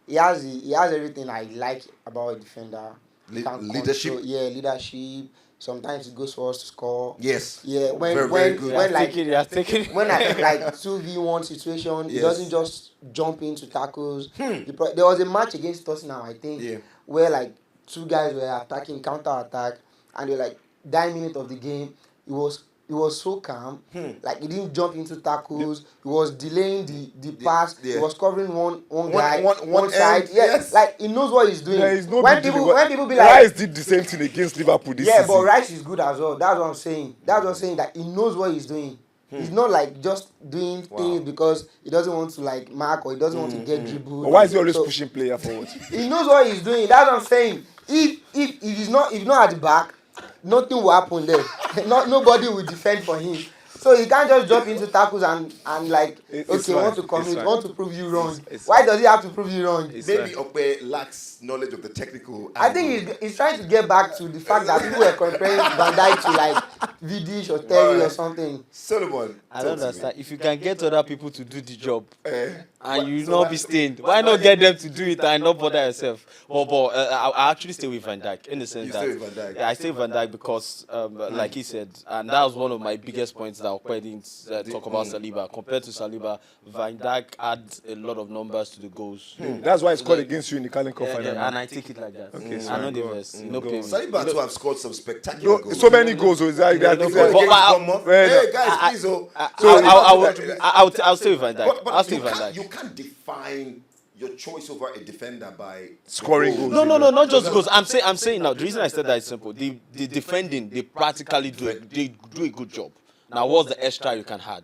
because he has everything I like about a defender. He can Leadership? control- leadership. Sometimes he goes for us to score. Yes. Yeah, Very good. when like Taking it. when like 2v1 situation, he Yes. doesn't just jump into tackles. There was a match against Tottenham, I think, Yeah. where like two guys were attacking counter attack, and they were like 9 minutes of the game. He was so calm. Like he didn't jump into tackles. He was delaying the pass. yeah. He was covering one guy, one side. end, Yeah, yes. like he knows what he's doing. There is no when big people deal. when people be like, Rice did the same thing against Liverpool this yeah, season. but Rice is good as well. That's what I'm saying. That's what I'm saying, that he knows what he's doing. He's not like just doing things because he doesn't want to like mark or he doesn't want to get dribbled. But why is he always So, pushing player forward? He knows what he's doing. That's what I'm saying. If he's not at the back, nothing will happen there. Nobody will defend for him. So he can't just jump into tackles and like It's okay, fine. want to commit, It's fine. want to prove you wrong. It's Why does he have to prove you wrong? Maybe Okpe lacks knowledge of the technical. I think he's trying to get back to the fact that people were comparing Van Dijk to like Vidic or Terry or something. Solomon. I talk don't to me. understand. If you can get other people to do the job and you so not why- be stained, why not get them to do it and not bother yourself? But I actually stay with Van Dijk in the sense You that stay with Van Dijk. Yeah, I stay with Van Dijk because, like he said, and that was one of my biggest points that I didn't talk about Saliba. Compared to Saliba, Van Dijk adds a lot of numbers to the goals. That's why he scored against you in the Carling Cup Yeah, final. and I take it like that. Okay, I know so the go on. verse. No Go pay on. me. Saliba too have scored some spectacular goals. So many goals. So it's like that. no, Before but- the game but- come up, Well, hey no. guys, please, oh. I'll stay with Van Dijk. I'll But stay you with Van can't, Dijk. you can't define your choice over a defender by Scoring goals. No, not just goals. I'm saying now. The reason I said that is simple. The defending, they practically do a good job. Now, what's the extra you can add?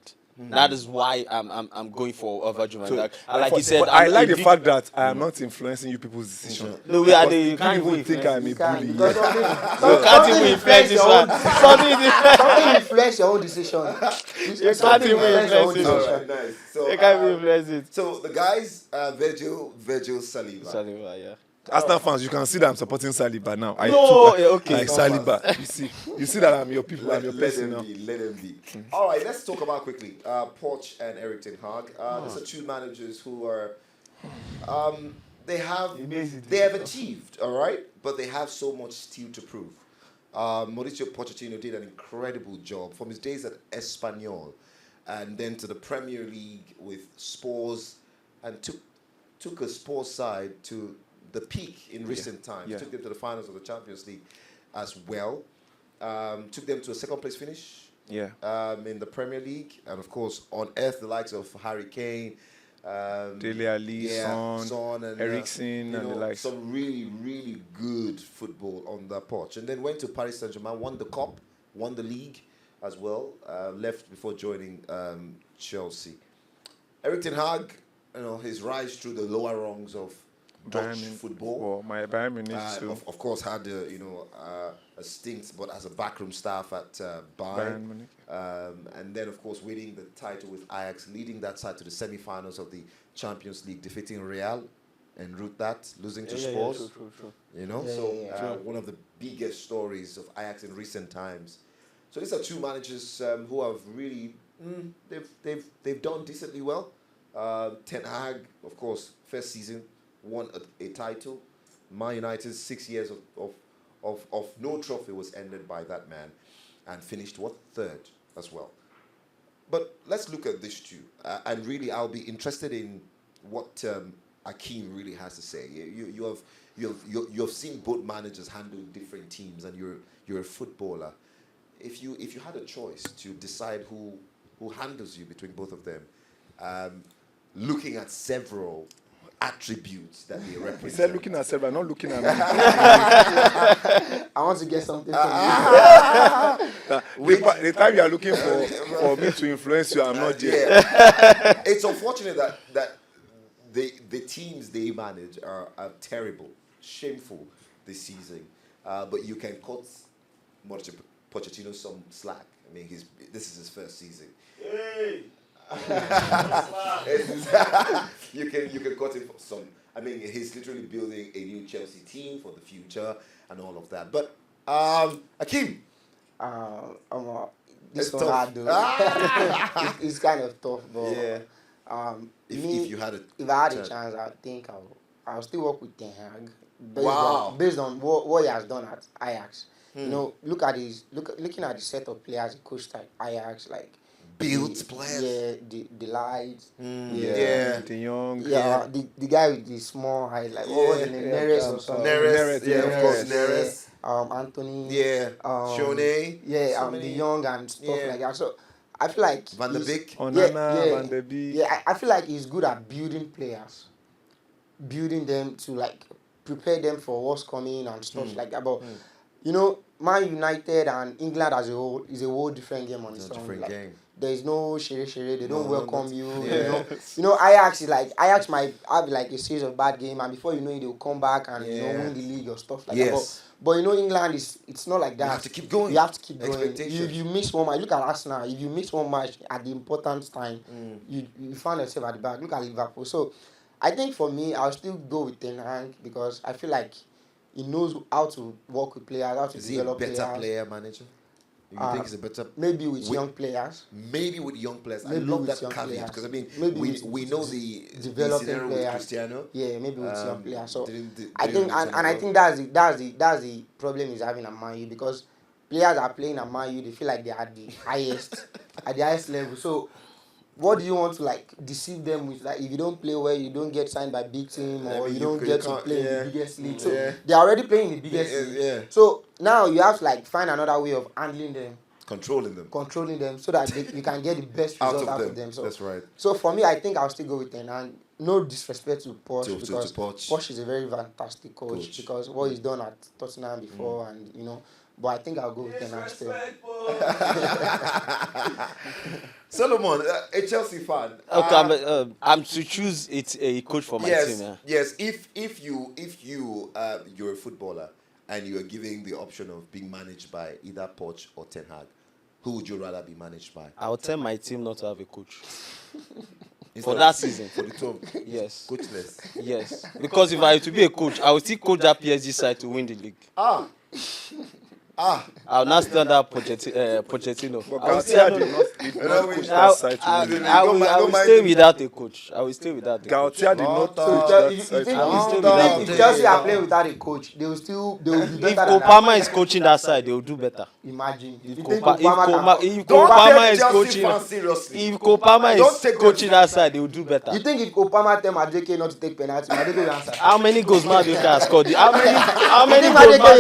That is why I'm going for Virgil van So, Dijk. And like you said, but I I'm like a the big- fact that I am not influencing you people's decision. No, we are Because the you can't people even think I'm a You can't, bully. because Yeah. something even influence influence your this own one. decision. Something influence your own decision. can't Something even influence your own influence it. All decision. right, nice. So, I can't even realize it. so the guys, Virgil Saliba. Saliba, yeah. Arsenal fans, you can see that I'm supporting Saliba now. I No, took yeah, okay. like Saliba. You see that I'm your people. I'm your person now. Let them be. All right, let's talk about quickly Poch and Eric Ten Hag. These are two managers who are, they have achieved, all right, but they have so much still to prove. Mauricio Pochettino did an incredible job from his days at Espanyol, and then to the Premier League with Spurs, and took a Spurs side to the peak in recent times. Yeah. Took them to the finals of the Champions League as well. Took them to a second place finish Yeah. in the Premier League, and of course unearthed the likes of Harry Kane, Dele Alli, Son, and Eriksen, and the likes. Some really good football on that Poch, and then went to Paris Saint-Germain, won the cup, won the league as well. Left before joining Chelsea. Eric Ten Hag, his rise through the lower rungs of Dutch football. Well, my Bayern Munich too. Of course, had a stint, but as a backroom staff at Bayern Munich. and then of course winning the title with Ajax, leading that side to the semi-finals of the Champions League, defeating Real en route that, losing to Spurs. True. One of the biggest stories of Ajax in recent times. So these are two managers who have really they've done decently well. Ten Hag, of course, first season won a title. Man United 6 years of no trophy was ended by that man, and finished third as well. But let's look at these two, and really I'll be interested in what Akeem really has to say. You have seen both managers handle different teams, and you're a footballer. If you had a choice to decide who handles you between both of them, looking at several attributes that they represent. He said looking at several, not looking at me. I want to get something from you. The time you are looking for me to influence you, I'm not there. Yeah. It's unfortunate that the teams they manage are terrible, shameful this season. But you can cut Pochettino some slack. I mean, this is his first season. Hey. you can cut him some. I mean, he's literally building a new Chelsea team for the future and all of that. But Akeem, This It's one tough. hard though. it's kind of tough, but yeah. If you had a if I had a chance. chance, I think I'll still work with Ten Hag. Wow. Based on what he has done at Ajax. Looking at the set of players he coached at Ajax, like Built players. Yeah, the lights. Yeah. De Jong. Yeah, the guy with the small height, like what was his name? Neres or something. Neres, yeah, of course, Neres. Neres. Anthony. Yeah. Shone. Yeah, So the many- Young and stuff Yeah. like that. So I feel like Van der he's- Beek. Onana, Van der Beek. Yeah, I feel like he's good at building players, building them to like prepare them for what's coming and stuff like that. But Man United and England as a whole is a whole different game on its It's a own. different Like, game. there is no share. They don't No, welcome that's- you. yeah. Ajax is like Ajax might have like a series of bad game, and before you know it, they'll come back and Yeah. win the league or stuff like Yes. that. But England it's not like that. You have to keep going. You have to keep going. Expectations. If you miss one match, look at Arsenal. If you miss one match at the important time, you find yourself at the back. Look at Liverpool. So I think for me, I'll still go with Ten Hag because I feel like he knows how to work with players, how to Is he a develop better players. player manager? You think he's a better? Maybe with With- young players. Maybe with young players. I Maybe love with that young caveat players. because I mean, Maybe we with know the developing scenario with players. Cristiano. Yeah, maybe with young players. So didn't I think, return and I well. think that's the problem he's having at Man U because players are playing at Man U. They feel like they are at the highest level. So what do you want to like deceive them with? Like if you don't play well, you don't get signed by big team, I or mean, you you don't could- get you to can't- play in yeah. the biggest league. So Yeah. they're already playing in the biggest Yeah, league. yeah. So now you have to like find another way of handling them, Controlling them. controlling them, so that you can get the best result out of them. So That's right. so for me, I think I'll still go with Ten Hag. No disrespect to Poch To because Poch. Poch is a very fantastic coach Coach. because what he's done at Tottenham before and But I think I'll go with Ten Hag still. Solomon, a Chelsea fan. Okay, I'm to choose a coach for my yes, team. Yeah. yes. If you're a footballer and you are giving the option of being managed by either Poch or Ten Hag, who would you rather be managed by? I would tell my team not to have a coach Instead for of- that season. for the top, Yes. coachless. Yes, because if I were to be a coach, I would still coach that PSG side to win the league. I'll not stand up Pochettino. But I will still- Galtier did not push I that side to win. I will stay without a coach. I will stay without a coach. Galtier did not So push So that you side think to win. still be there. if Chelsea are playing without a coach, they will be If better than Kopama is coaching that side, they will do better. Imagine. If you If think Kopama Don't Kopama take is Chelsea coaching, fans seriously. if Kopama Don't is take them coaching that side, they will do better. you think if Kopama tell Madueke not to take penalty, Madueke will answer. How many goals Madueke has scored? How many think goals Madueke will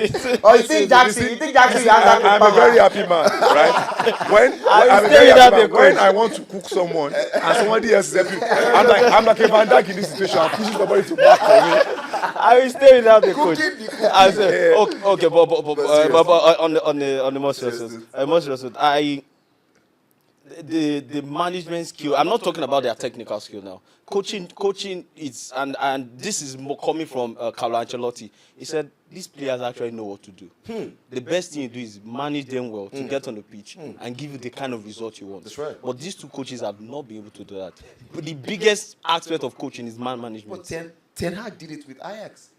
Madueke? Or you think Jackson will answer I'm a Kopama? very happy man, right? When I'm a stay very without happy the man. When coach. I want to cook someone and somebody else is helping, I'm like a Van Dijk in this situation. I'm pushing somebody to back for me. I will stay without the coach. Cooking the cooking. I say, okay, but on the more serious Seriously. note, the management skill. I'm not talking about their technical skill now. Coaching is and this is more coming from Carlo Ancelotti. He said these players actually know what to do. The best thing you do is manage them well to get on the pitch and give you the kind of result you want. That's right. But these two coaches have not been able to do that. But the biggest aspect of coaching is man management. But Ten Hag did it with Ajax.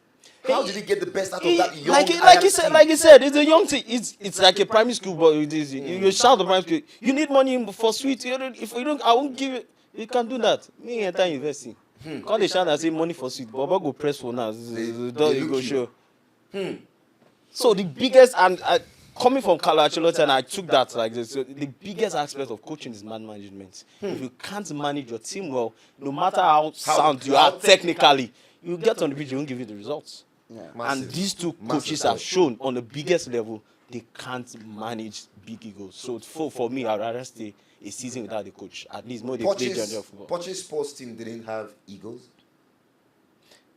How did he get the best out of that young like Ajax he said, team? like he said, it's a young thing. It's like a primary school, but it is you shout the primary school. You need money for sweet. If you don't, I won't give you. You can do that. Me enter investing. Call the shout and say money for sweet. Baba go press for now. they You look go you. show. So the biggest and coming from Carlo Ancelotti, and I took that like this. So the biggest aspect of coaching is man management. If you can't manage your team well, no matter how sound you are technically, you get on the pitch, you won't give you the results. And Massive. these two Massive coaches have point. shown on the biggest level they can't manage big egos. So for me, I'd rather stay a season without the coach. At least know they play their football. Poch's sports team didn't have egos.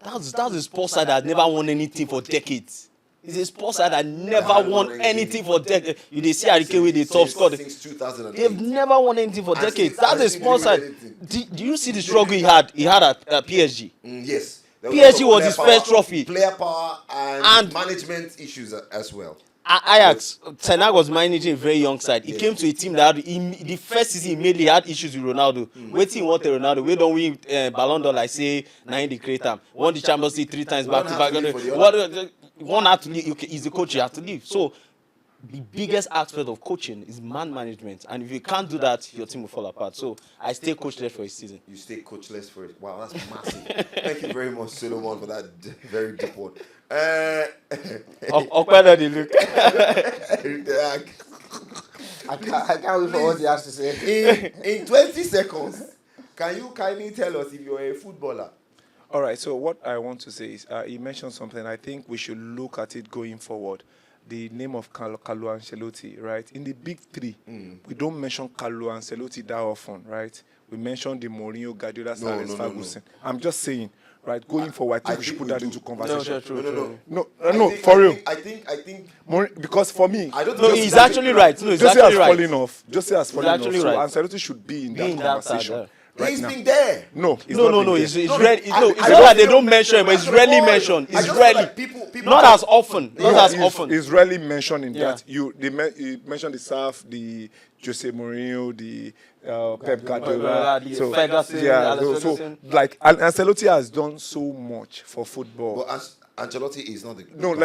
That's a sports side that never won anything for decades. It's a sports side that never haven't won won anything for decades. You they see Harry Kane with the top scorer. Since 2008. They've never won anything for And decades. still- That's a and still sports side. doing anything. Do you see the struggle he had? He had at PSG. Yes. There PSG also was his player first trophy. Player power and And- management issues as well. Ajax, Ten Hag was managing a very young side. He came to a team that had, the first season he mainly had issues with Ronaldo. Waiting he wanted Ronaldo. We don't win Ballon d'Or like say nine the creator. Won the Champions League 3 times back to back. One had to leave for the One had to leave. Okay, he's the coach. You have to leave. So the biggest aspect of coaching is man management, and if you can't do that, your team will fall apart. So I stay coachless for a season. You stay coachless for it. Wow, that's massive. Thank you very much, Solomon, for that very deep one. Okpeda the look. I can't wait for what he has to say. in 20 seconds, can you kindly tell us if you're a footballer? All right, so what I want to say is, he mentioned something. I think we should look at it going forward. The name of Carlo Ancelotti, right? In the big three, we don't mention Carlo Ancelotti that often, right? We mention the Mourinho, Guardiola, No, Alex no, Ferguson. I'm just saying, right? Going forward, I think we should put that into No, conversation. true. No, I for real. I think. Because for me, I don't No, think he's that's actually it. right. No, he's Jose actually has right. fallen off. Jose has fallen off. actually So right. Ancelotti should be in Be that in that side, conversation. yeah. Right He's now. been there. No, he's No, not been there. it's No, rarely. I- No, I it's just not that they feel- don't mention it, but it's rarely mentioned. I It's just feel rarely. like people Not as often. Not Yeah, as he's- often. He's rarely mentioned in Yeah. that. You mentioned the SAF, the Jose Mourinho, the Pep Guardiola. The Ferguson, yeah, Alex so Ferguson. like Ancelotti has done so much for football. But Ancelotti is not the. No,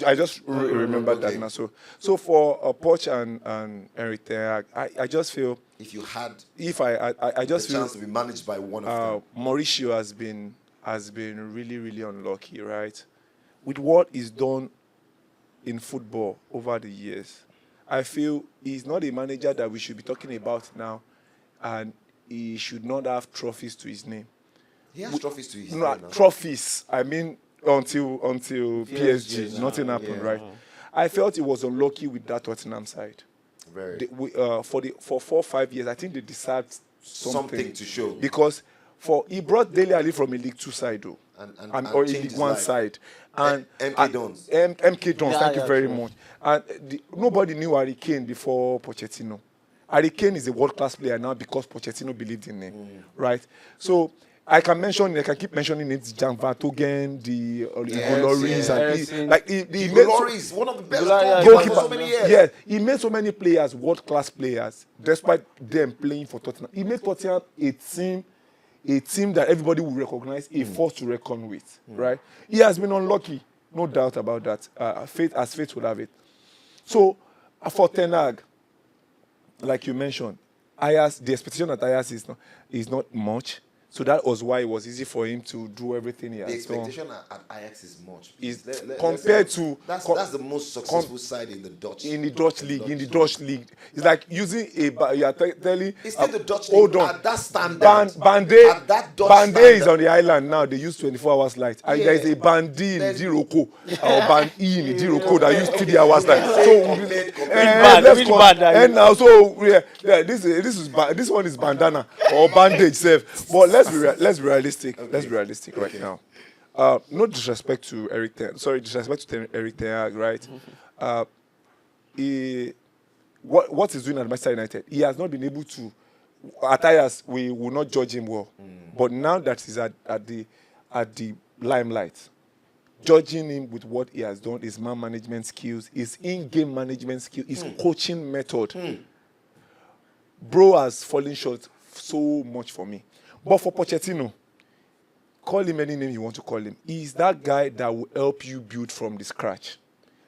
I just remembered that Okay. now. So for Poch and Eric Ten Hag, I just feel If you had if I just the feel chance to be managed by one of them, Mauricio has been really unlucky, right? With what is done in football over the years, I feel he's not a manager that we should be talking about now, and he should not have trophies to his name. he has trophies to his No, name now. trophies. I mean, until PSG, nothing happened, right? I felt he was unlucky with that Tottenham side. Very. For 4 or 5 years, I think they deserved Something to show. because he brought Dele Alli from a League Two side though, And or a changed League his One life. side, and MK Dons. MK Dons. Yeah, Thank you yeah, very sure. much. And nobody knew Harry Kane before Pochettino. Harry Kane is a world-class player now because Pochettino believed in him, right? So I can keep mentioning it, Jan Vertonghen, the Loris, and Eriksen. he made so- Loris, one of the best Goalkeeper. goalkeepers for so many years. Yes, he made so many players world-class players, despite them playing for Tottenham. He made Tottenham a team that everybody will recognize, a force to reckon with, right? He has been unlucky, no doubt about that. Fate would have it. So, for Ten Hag, like you mentioned, the expectation at Ajax is not much. So that was why it was easy for him to do everything he The has done. expectation at Ajax is much. Is Let's compared say to that's the most successful side in the Dutch. in the Dutch league. It's like using you are telling. It's still the Dutch Hold league on. at that standard. Bande At that Dutch Bande is standard. on the island now. They use 24 hours light. And Yeah. there is a Bandi in There's- Diroko or Band E in Diroko that use 3 hours light. Say So complete. let's which call band are you? and now so this one is bandana or bandage self. But let's be realistic. Let's be realistic right now. No disrespect to disrespect to Eric Ten Hag, right? What he's doing at Manchester United, he has not been able to. At Ajax, we will not judge him well, but now that he's at the limelight, judging him with what he has done, his man management skills, his in-game management skills, his coaching method, bro has fallen short so much for me. But for Pochettino, call him any name you want to call him. He's that guy that will help you build from the scratch.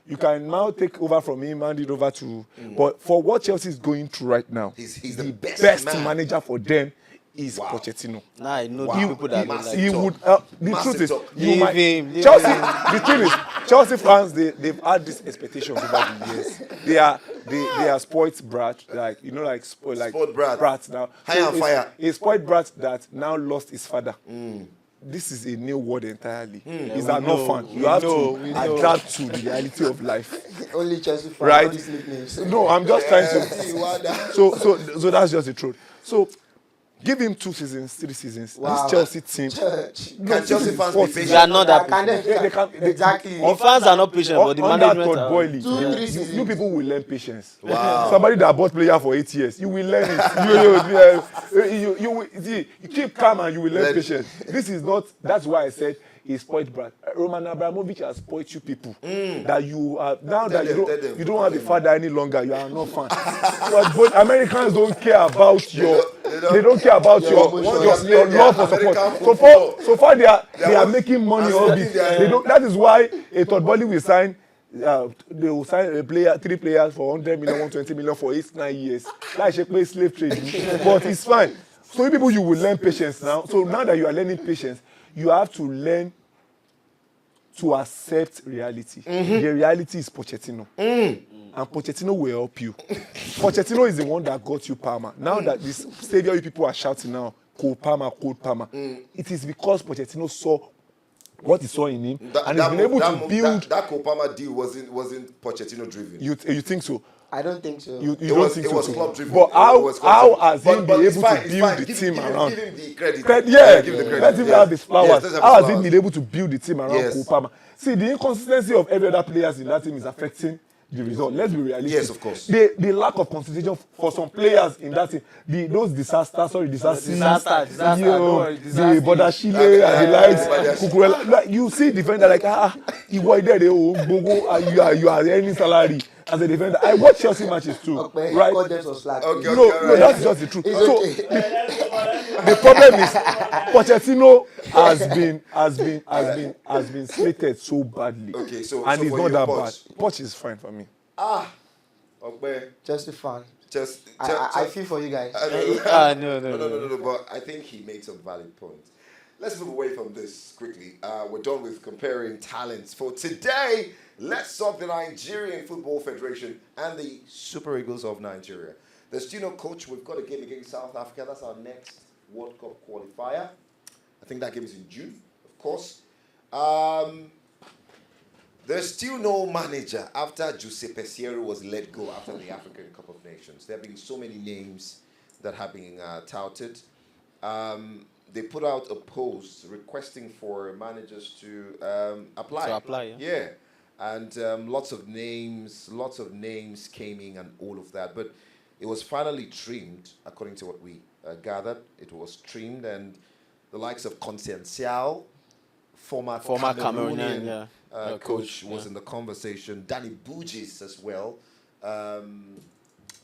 You can now take over from him, hand it over to. But for what Chelsea is going through right now, He's the best man. manager for them is Wow. Pochettino. Now I know Wow. the people that don't Massive like He talk. would. The Massive truth is, talk. you Leave might. him, leave Chelsea. him. The thing is, Chelsea fans they've had this expectation over the years. They are spoilt brat, like Spoiled brat. now. High on it's- fire. A spoiled brat that now lost his father. This is a new word entirely. It's an orphan. You have to adapt to the reality of life. Only Chelsea fans Right. know these nicknames. No, I'm just trying to. So that's just the truth. So give him 2 seasons, 3 seasons. Wow. This Chelsea team. Can Chelsea fans be 4 patient? We are not that Can patient. They can- exactly. The fans are not patient, but the Under management Todd are. Boehly, 2-3 you seasons. people will learn patience. Wow. Somebody that bought player for 8 years, you will learn it. You keep calm and you will learn Learn. patience. This is not. That's why I said he's spoiled brat. Roman Abramovich has spoiled you people. That you are now that Tell them. you don't have a father any longer. You are not fan. But Americans don't care about your. They don't care about your love for support. American So far they are want- making money and off setting it. their- They don't. That is why a Todd Boehly will sign. They will sign 3 players for 100 million, 120 million for 8-9 years. Like she play slave trade, but it's fine. So you people, you will learn patience now. So now that you are learning patience, you have to learn to accept reality. The reality is Pochettino. And Pochettino will help you. Pochettino is the one that got you Palmer. Now that this stadium you people are shouting now, Cole Palmer, it is because Pochettino saw what he saw in him and he's been able to build. That Kopama deal wasn't Pochettino driven. You think so? I don't think so. You It don't was- think it so? was too? club driven. But It how was club has driven. he But been it's able fine, to it's build fine. the Give team him- around? Give him the credit. Give the credit. Let him Yeah. have his flowers. Yes, let's have How his has he flowers. been able to build the team around Yes. Cole Palmer? See, the inconsistency of every other players in that team is affecting the result. Let's be realistic. Yes, of course. The lack of concentration for some players in that team, those disasters, Disaster, the don't worry, disaster. Bodashile and the likes, Badashile. Kukurela, like, you see defender like you are there, you are earning salary as a defender. I watch Chelsea matches too, Okay, right? cut them some slack. Okay, No, all right. that's just the truth. It's So okay. the problem is Pochettino has been slated so badly. Okay, so and so it's for not you, that Poch. bad. Poch is fine for me. Okay, Chelsea fan. I I feel for you guys. No, but I think he made some valid points. Let's move away from this quickly. We're done with comparing talents for today. Let's talk the Nigerian Football Federation and the Super Eagles of Nigeria. There's still no coach. We've got a game against South Africa. That's our next World Cup qualifier. I think that game is in June, of course. There's still no manager after Giuseppe Sierra was let go after the African Cup of Nations. There have been so many names that have been touted. they put out a post requesting for managers to apply. To apply, yeah. Yeah, and lots of names came in and all of that, but it was finally trimmed, according to what we gathered. It was trimmed, and the likes of Consciencial, former Cameroonian, yeah. coach, Coach, was yeah. in the conversation. Danny Bugis as well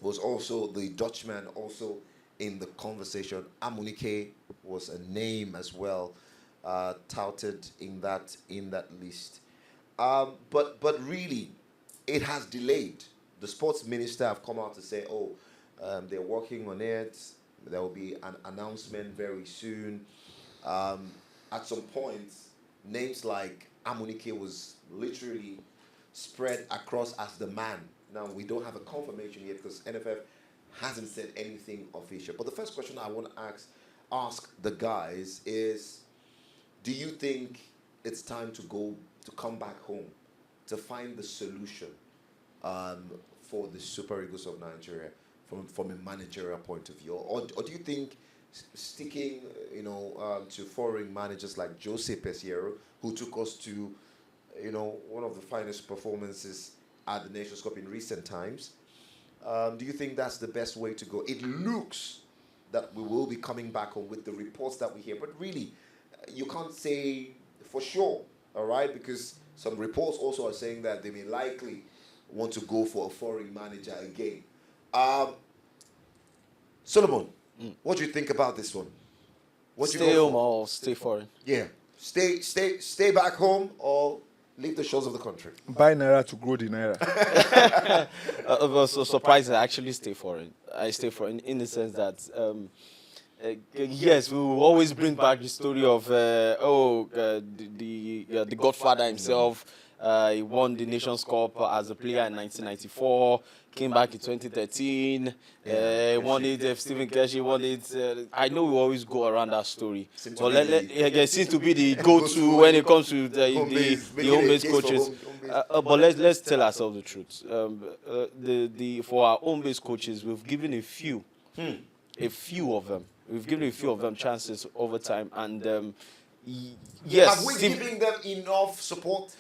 was also the Dutchman, also in the conversation. Amunike was a name as well, touted in that list. But really, it has delayed. The sports minister have come out to say, they're working on it. There will be an announcement very soon. At some point, names like Amunike was literally spread across as the man. Now, we don't have a confirmation yet because NFF hasn't said anything official. But the first question I want to ask the guys is, do you think it's time to come back home to find the solution for the Super Eagles of Nigeria from a managerial point of view? Or do you think sticking, to foreign managers like Jose Peseiro, who took us to, one of the finest performances at the Nations Cup in recent times, do you think that's the best way to go? It looks that we will be coming back home with the reports that we hear, but really, you can't say for sure, all right? Because some reports also are saying that they may likely want to go for a foreign manager again. Solomon, what do you think about this one? What do you Stay go home for? or stay foreign. Yeah, stay back home or leave the shores of the country. Buy Naira to grow the Naira. I was so surprised I actually stay foreign. I stay foreign in the sense that, yes, we will always bring back the story of, the Godfather himself. He won the Nations Cup as a player in 1994, came back in 2013, won it, Stephen Keshi won it. I know we always go around that story. But it seems to be the go-to when it comes to the home-based coaches. But let's tell ourselves the truth. For our home-based coaches, we've given a few of them. We've given a few of them chances over time. And yes. Have we given them enough support?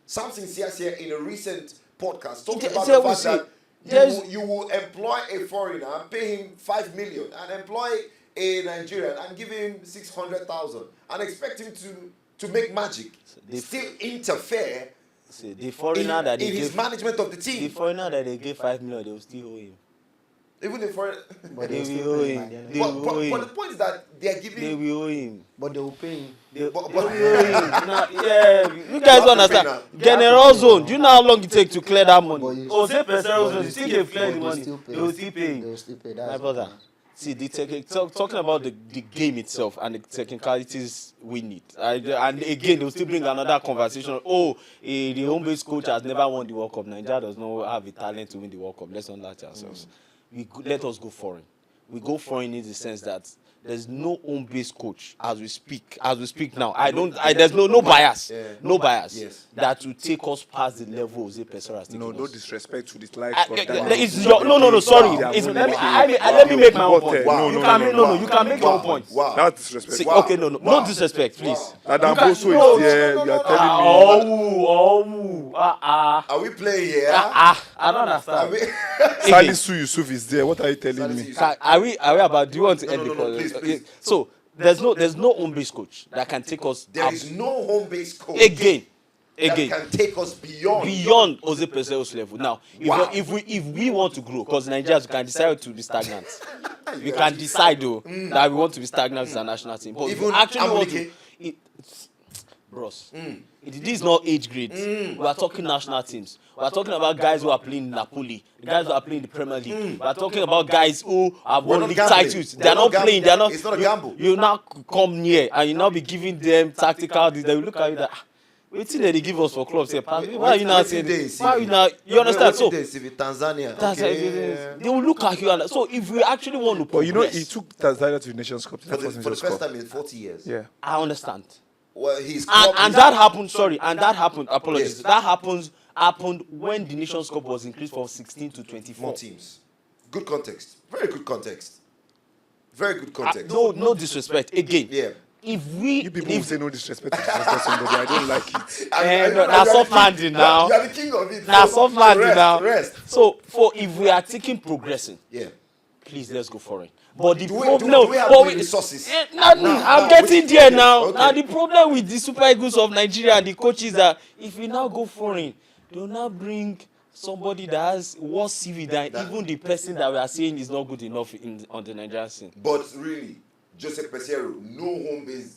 Samson Siasia in a recent podcast talked about the fact that you will employ a foreigner, pay him 5 million, and employ a Nigerian and give him 600,000 and expect him to make magic. Still interfere the foreigner that in his management of the team. The foreigner that they gave 5 million, they will still owe him. Even the foreigner. But They they will owe will him. pay him. But the point is that they are giving. They will owe him. But they will pay him. They But- will owe him. Yeah, you guys have to understand. pay now. General zone. Do you know how long it takes to clear that money? But you- Jose but Peseiro you zone. Still they clear the but money. still pay. They will still pay They him. will still pay. My That's brother. See, talking about the game itself and the technicalities we need. And again, they'll still bring another conversation. The home-based coach has never won the World Cup. Nigeria does not have the talent to win the World Cup. Let's not lie to ourselves. Let us go foreign. We go foreign in the sense that there's no home-based coach as we speak now. There's no bias. Yeah. No bias. Yes. That will take us past the level Jose Peseiro has taken No us. disrespect to the likes of that. It's your, no, sorry. Wow. It's, let me make my own point. Wow. You can make you can make your own point. Wow. That's disrespect. See, Wow. okay, no Wow. disrespect, please. Adam You can- Bosso no, is there. no, You are no, telling me. Are we playing here? I don't Are understand. we? Salisu Yusuf is there. What are you telling me? Salisu Are we about? Do you want to No, end no, the no, call? please. So there's no home-based coach that can take us There up is no home-based coach again. that can take us Beyond Jose Peseiro's level. Now, Wow. if we want to grow, because Nigerians can decide to be stagnant. We can decide though that we want to be stagnant as a national team. But if Even we actually want Amunike. to, bros, this is not age grade. We are talking national teams. We are talking about guys who are playing in Napoli, the guys who are playing in the Premier League. We are talking about guys who have We're won not league gambling. titles. We're They are not not playing. They are not. It's not a gamble. You now come near and you now be giving them tactical. They will look at you that. Wetin they give us for clubs here? Why are you now saying? Why are you now? You understand? So Tanzania. that's Okay. they will look at you and so if we actually want to But you know, progress, he took Tanzania to the Nations Cup. For the first time in 40 years. Yeah. I understand. Well, he's And that happened. Sorry, and that happened. Apologies. Yes. That happened when the Nations Cup was increased from 16 to 24. more teams. Good context. Very good context. Very good context. No disrespect. Again, Yeah. if we You people who say no disrespect to disrespect somebody, I don't like it. na soft landing now. You are the king of it. Na So- soft so landing rest, now. Rest. So for if we are taking progressing, Yeah. please let's go for it. But the Do we- problem, do we have but the resources? I'm getting there now. Okay. Now the problem with the Super Eagles of Nigeria and the coaches that if we now go foreign, they will now bring somebody that has worse CV than even the person that we are saying is not good enough on the Nigerian scene. But really, Joseph Peseiro, no home-based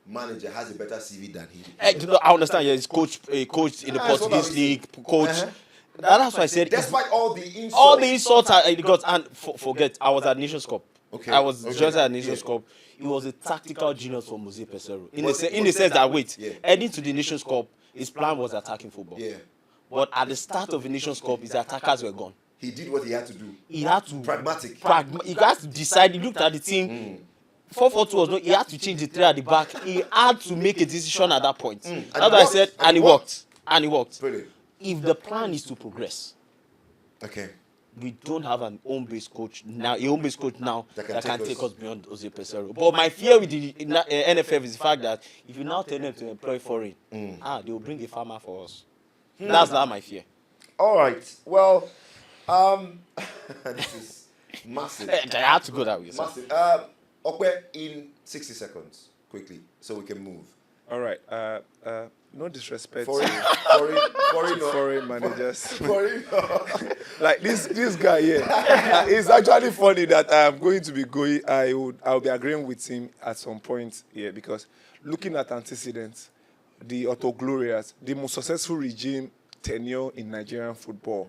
manager has a better CV than he. I understand. Yeah, he's coach in the That's what I Portuguese was league, coach. Uh-huh. That's why I said Despite all the insults. all the insults I got, and forget, I was at Nations Cup. Okay. I was Okay. just at Nations Yeah. Cup. He was a tactical genius for Jose Peseiro. In But- the sense that, wait, Yeah. heading to the Nations Cup, his plan was attacking football. Yeah. But at the start of the Nations Cup, his attackers were gone. He did what he had to do. He had to Pragmatic. He had to decide. He looked at the team. 4-4-2 was not. He had to change the three at the back. He had to make a decision at that point. And That's it why I worked. said, And and it it worked. And it worked. Brilliant. If the plan is to progress, Okay. we don't have an home-based coach now. A home-based coach now That that can can take take us. us beyond Jose Peseiro. But my fear with the NFF is the fact that if you now tell them to employ foreign, they will bring a farmer for us. That's not my fear. All right. Well, this is massive. I had to go that way. Sir. Massive. Okwe, in 60 seconds, quickly, so we can move. All right. No disrespect Foreign, to foreign, foreign managers. foreign. Like this guy here. It's actually funny that I am going to be going. I'll be agreeing with him at some point here because looking at antecedents, the Otto Glorias, the most successful regime tenure in Nigerian football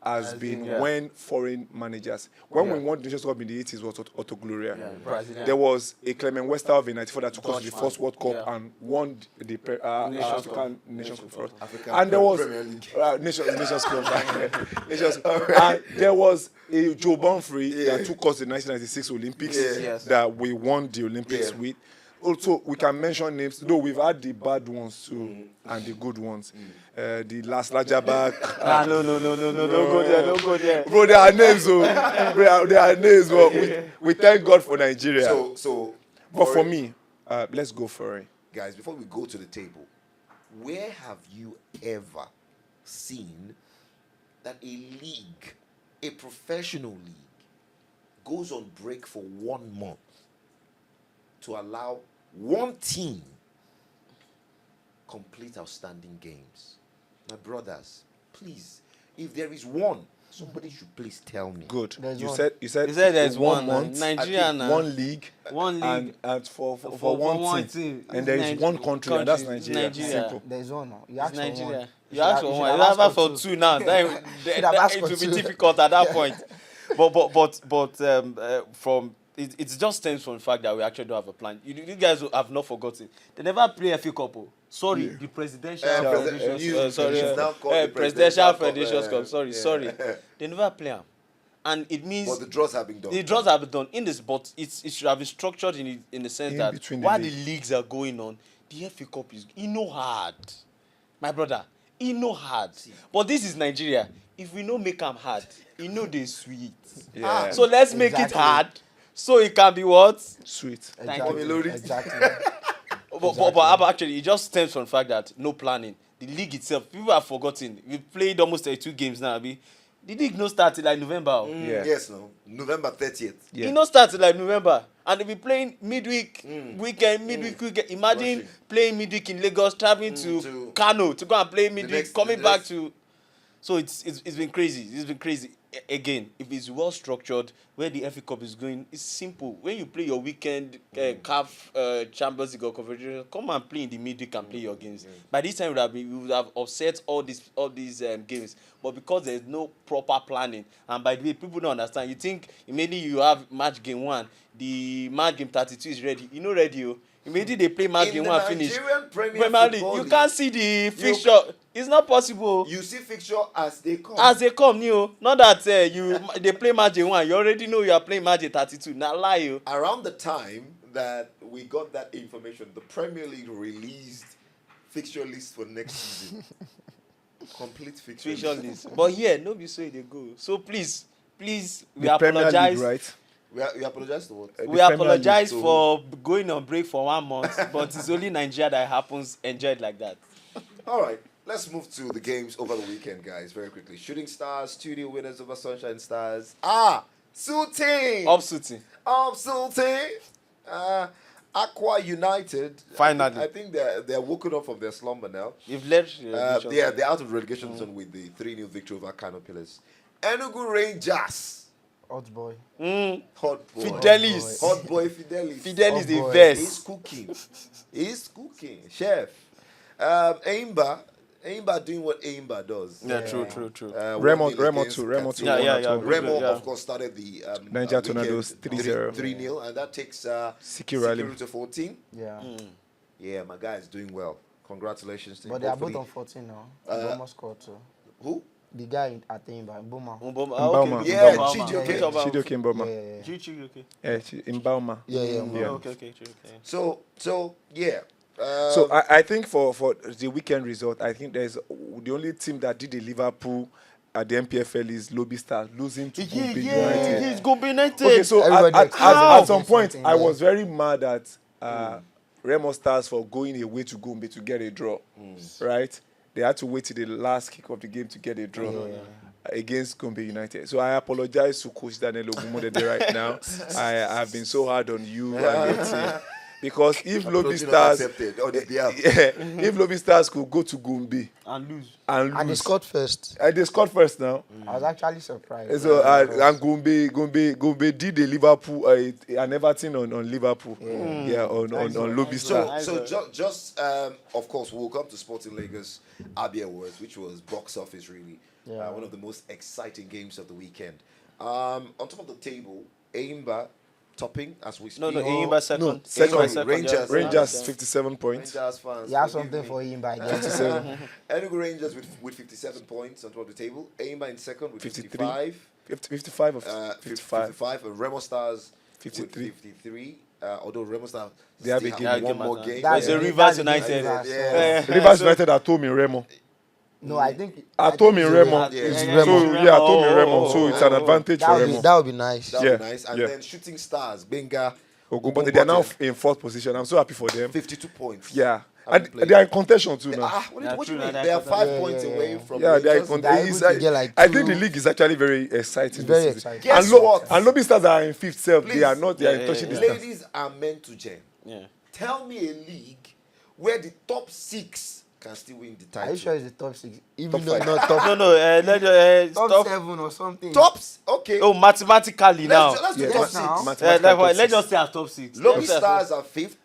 has been when foreign managers. When we won the Nations Cup in the 80s was Otto Gloria. Brazilian. There was a Clement Westerhoff in 94 that took us to the Dutchman. first World Cup Yeah. and won the Nations African Nations Cup for us. African And there was Premier League. Nations Cup. Nations. And there was a Joe Bonfrey that took us to the 1996 Olympics Yes. that we won the Olympics Yeah. with. Also, we can mention names, though we've had the bad ones too and the good ones. The last Lajaback. No, don't go there, don't go there. Bro, there are names, oh. There are names, but we thank God for Nigeria. So, But for me, let's go for it. guys, before we go to the table, where have you ever seen that a league, a professional league, goes on break for 1 month to allow one team complete outstanding games? My brothers, please, if there is one, somebody should please tell me. Good. There's You one. said He said there's one, month, Nigeria I think now. one league, One league. and for For one one team. team. And there is one country, and that's Nigeria. Nigeria. Simple. There's one now. You It's asked for Nigeria. one. You asked for should one. have You asked asked for two now. Then Should have asked it for will be two. difficult at that point. But from it just stems from the fact that we actually don't have a plan. You guys have not forgotten. They never play FA Cup. Sorry, the presidential Federations. it's now called the Presidential Presidential Federations Cup, Cup. Sorry. They never play them, and it means But the draws have been done. the draws have been done in this, but it should have been structured in the sense In that between the while the league. leagues are going on, the FA Cup is hard. My brother, hard. But this is Nigeria. If we no make them hard, they sweet. Yeah. So let's make it Exactly. hard, so it can be what? Sweet. Thank Exactly. you. Exactly. But actually, it just stems from the fact that no planning. The league itself, people have forgotten. We played almost 32 games now. The league no started like November. Yeah. Yes, no. November 30th. Yeah. It no started like November. And they'll be playing midweek, weekend. Imagine Rushing. playing midweek in Lagos, traveling to to Kano to go and play midweek, next- coming the back next- to. So it's been crazy. It's been crazy. Again, if it's well structured, where the FA Cup is going, it's simple. When you play your weekend CAF Champions League or Confederation, come and play in the midweek and play your games. By this time, we would have offset all these games. But because there's no proper planning, and by the way, people don't understand. You think immediately you have match game 1, the match game 32 is ready. You know ready. Immediately they play match In game the 1 finish. Nigerian Premier Premier League, Football you League, can't see the fixture. It's not possible. You see fixture as they come. As they come, not that they play match day 1, you already know you are playing match day 32. Now lie you. Around the time that we got that information, the Premier League released fixture list for next season. Complete fixture Fixture list. list. But yeah, no be so they go. So please, we The Premier apologize. League, right? We apologize to what? The We Premier apologize League, for going on break for 1 month, but it's only Nigeria that happens. Enjoy it like that. All right, let's move to the games over the weekend, guys, very quickly. Shooting Stars, studio winners over Sunshine Stars. Sultan! Up shooting. Sultan! Aqua United. Finally. I think they're woken up from their slumber now. You've left. They're out of relegation zone with the 3-0 victory over Kano Pillars. Enugu Rangers. Hot boy. Hot boy. Fidelis. Hot boy Fidelis. Fidelis the boy. He's best. cooking. He's cooking. Chef. Aimba doing what Aimba does. Yeah, true. Remo 1-0 against too. Yeah. Remo, Yeah. of course, started the Niger Tornadoes 3-0. 3-0, and that takes Sikiru to 14. Yeah. Yeah, my guy is doing well. Congratulations to him. But they are both Hopefully- on 14 now. Boma scored too. Who? The guy at Timba, Boma. Mboma. Yeah, Mboma. Chijioke. Chidoke Mboma. Yeah. Mboma. Yeah. Yeah. Okay. So yeah. So I think for the weekend result, I think there's the only team that did the Liverpool at the MPFL is Lobby Stars losing to Gombe United. He's Gombe United. Okay, so Everybody at expected some point, something, I yeah. was very mad at Remo Stars for going away to Gombe to get a draw, right? They had to wait till the last kick of the game to get a draw against Gombe United. So I apologize to Coach Daniel Ogumodede right now. I have been so hard on you and your team. Because if Lobby Apology not Stars, accepted on his behalf. if Lobby Stars could go to Gombe And lose. and lose, And they scored first. and they scored first now. I was actually surprised. So and Gombe did the Liverpool and Everton on Liverpool, on Lobby Stars. So just of course, we'll come to Sporting Lagos Abia Awards, which was box office really. Yeah. One of the most exciting games of the weekend. On top of the table, Aimba topping as we speak. No, Enyimba second. no, Enyimba second. Rangers. Rangers 57 points. Rangers fans. He has forgive something me. for him by then. Enugu Rangers with 57 points on top of the table. Aimba in second with 53. 55. 55 or 55. 55. And Remo Stars 53. with 53. Although Remo Stars They have a still game. one more game. That's a it. Rivers That's United. Rivers, Yeah. Rivers United at home in Remo. No, I think. At home in Remo. It's Yeah. Remo. So yeah, at home in Remo. Oh, So it's an advantage That for would be, Remo. that would be nice. That would Yeah, be nice. And yeah. then Shooting Stars, Benga, But they are now in fourth position. I'm so happy for them. 52 points. Yeah. Haven't And played. they are in contention too now. What Yeah, do you true, mean? that- They are 5 Yeah, points yeah, away yeah. from Yeah, they are in Rangers. contention. They're able to get like I think the two- league is actually very exciting. It's very this season. exciting. Guess And, what? and Lobby Stars are in fifth self. They Please. are not. They are in Yeah, touching yeah, distance. Ladies are meant to jam. Yeah. Tell me a league where the top 6 can still win the Are title. you sure it's the top 6? Even Top though five. not top, No. top Stop. 7 or something. Tops? Okay. Oh, mathematically now. Let's do Yeah, top yes, now. 6. Mathematical top Let's six. just say at top 6. Lobby Stars are 5th.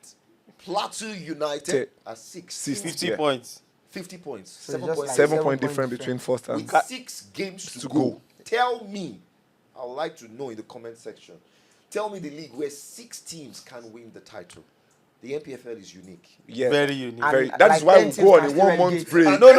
Plateau United are 6th. 50 Yeah. points. 50 points. So 7 just points. like 7 7 point point difference difference. between first and With 6 games to go. go. Tell me, I would like to know in the comment section. Tell me the league where 6 teams can win the title. The NPFL is unique. yeah. Very unique. And Very, like that is why 10 we teams go on can a still 1 month relegate. break. No,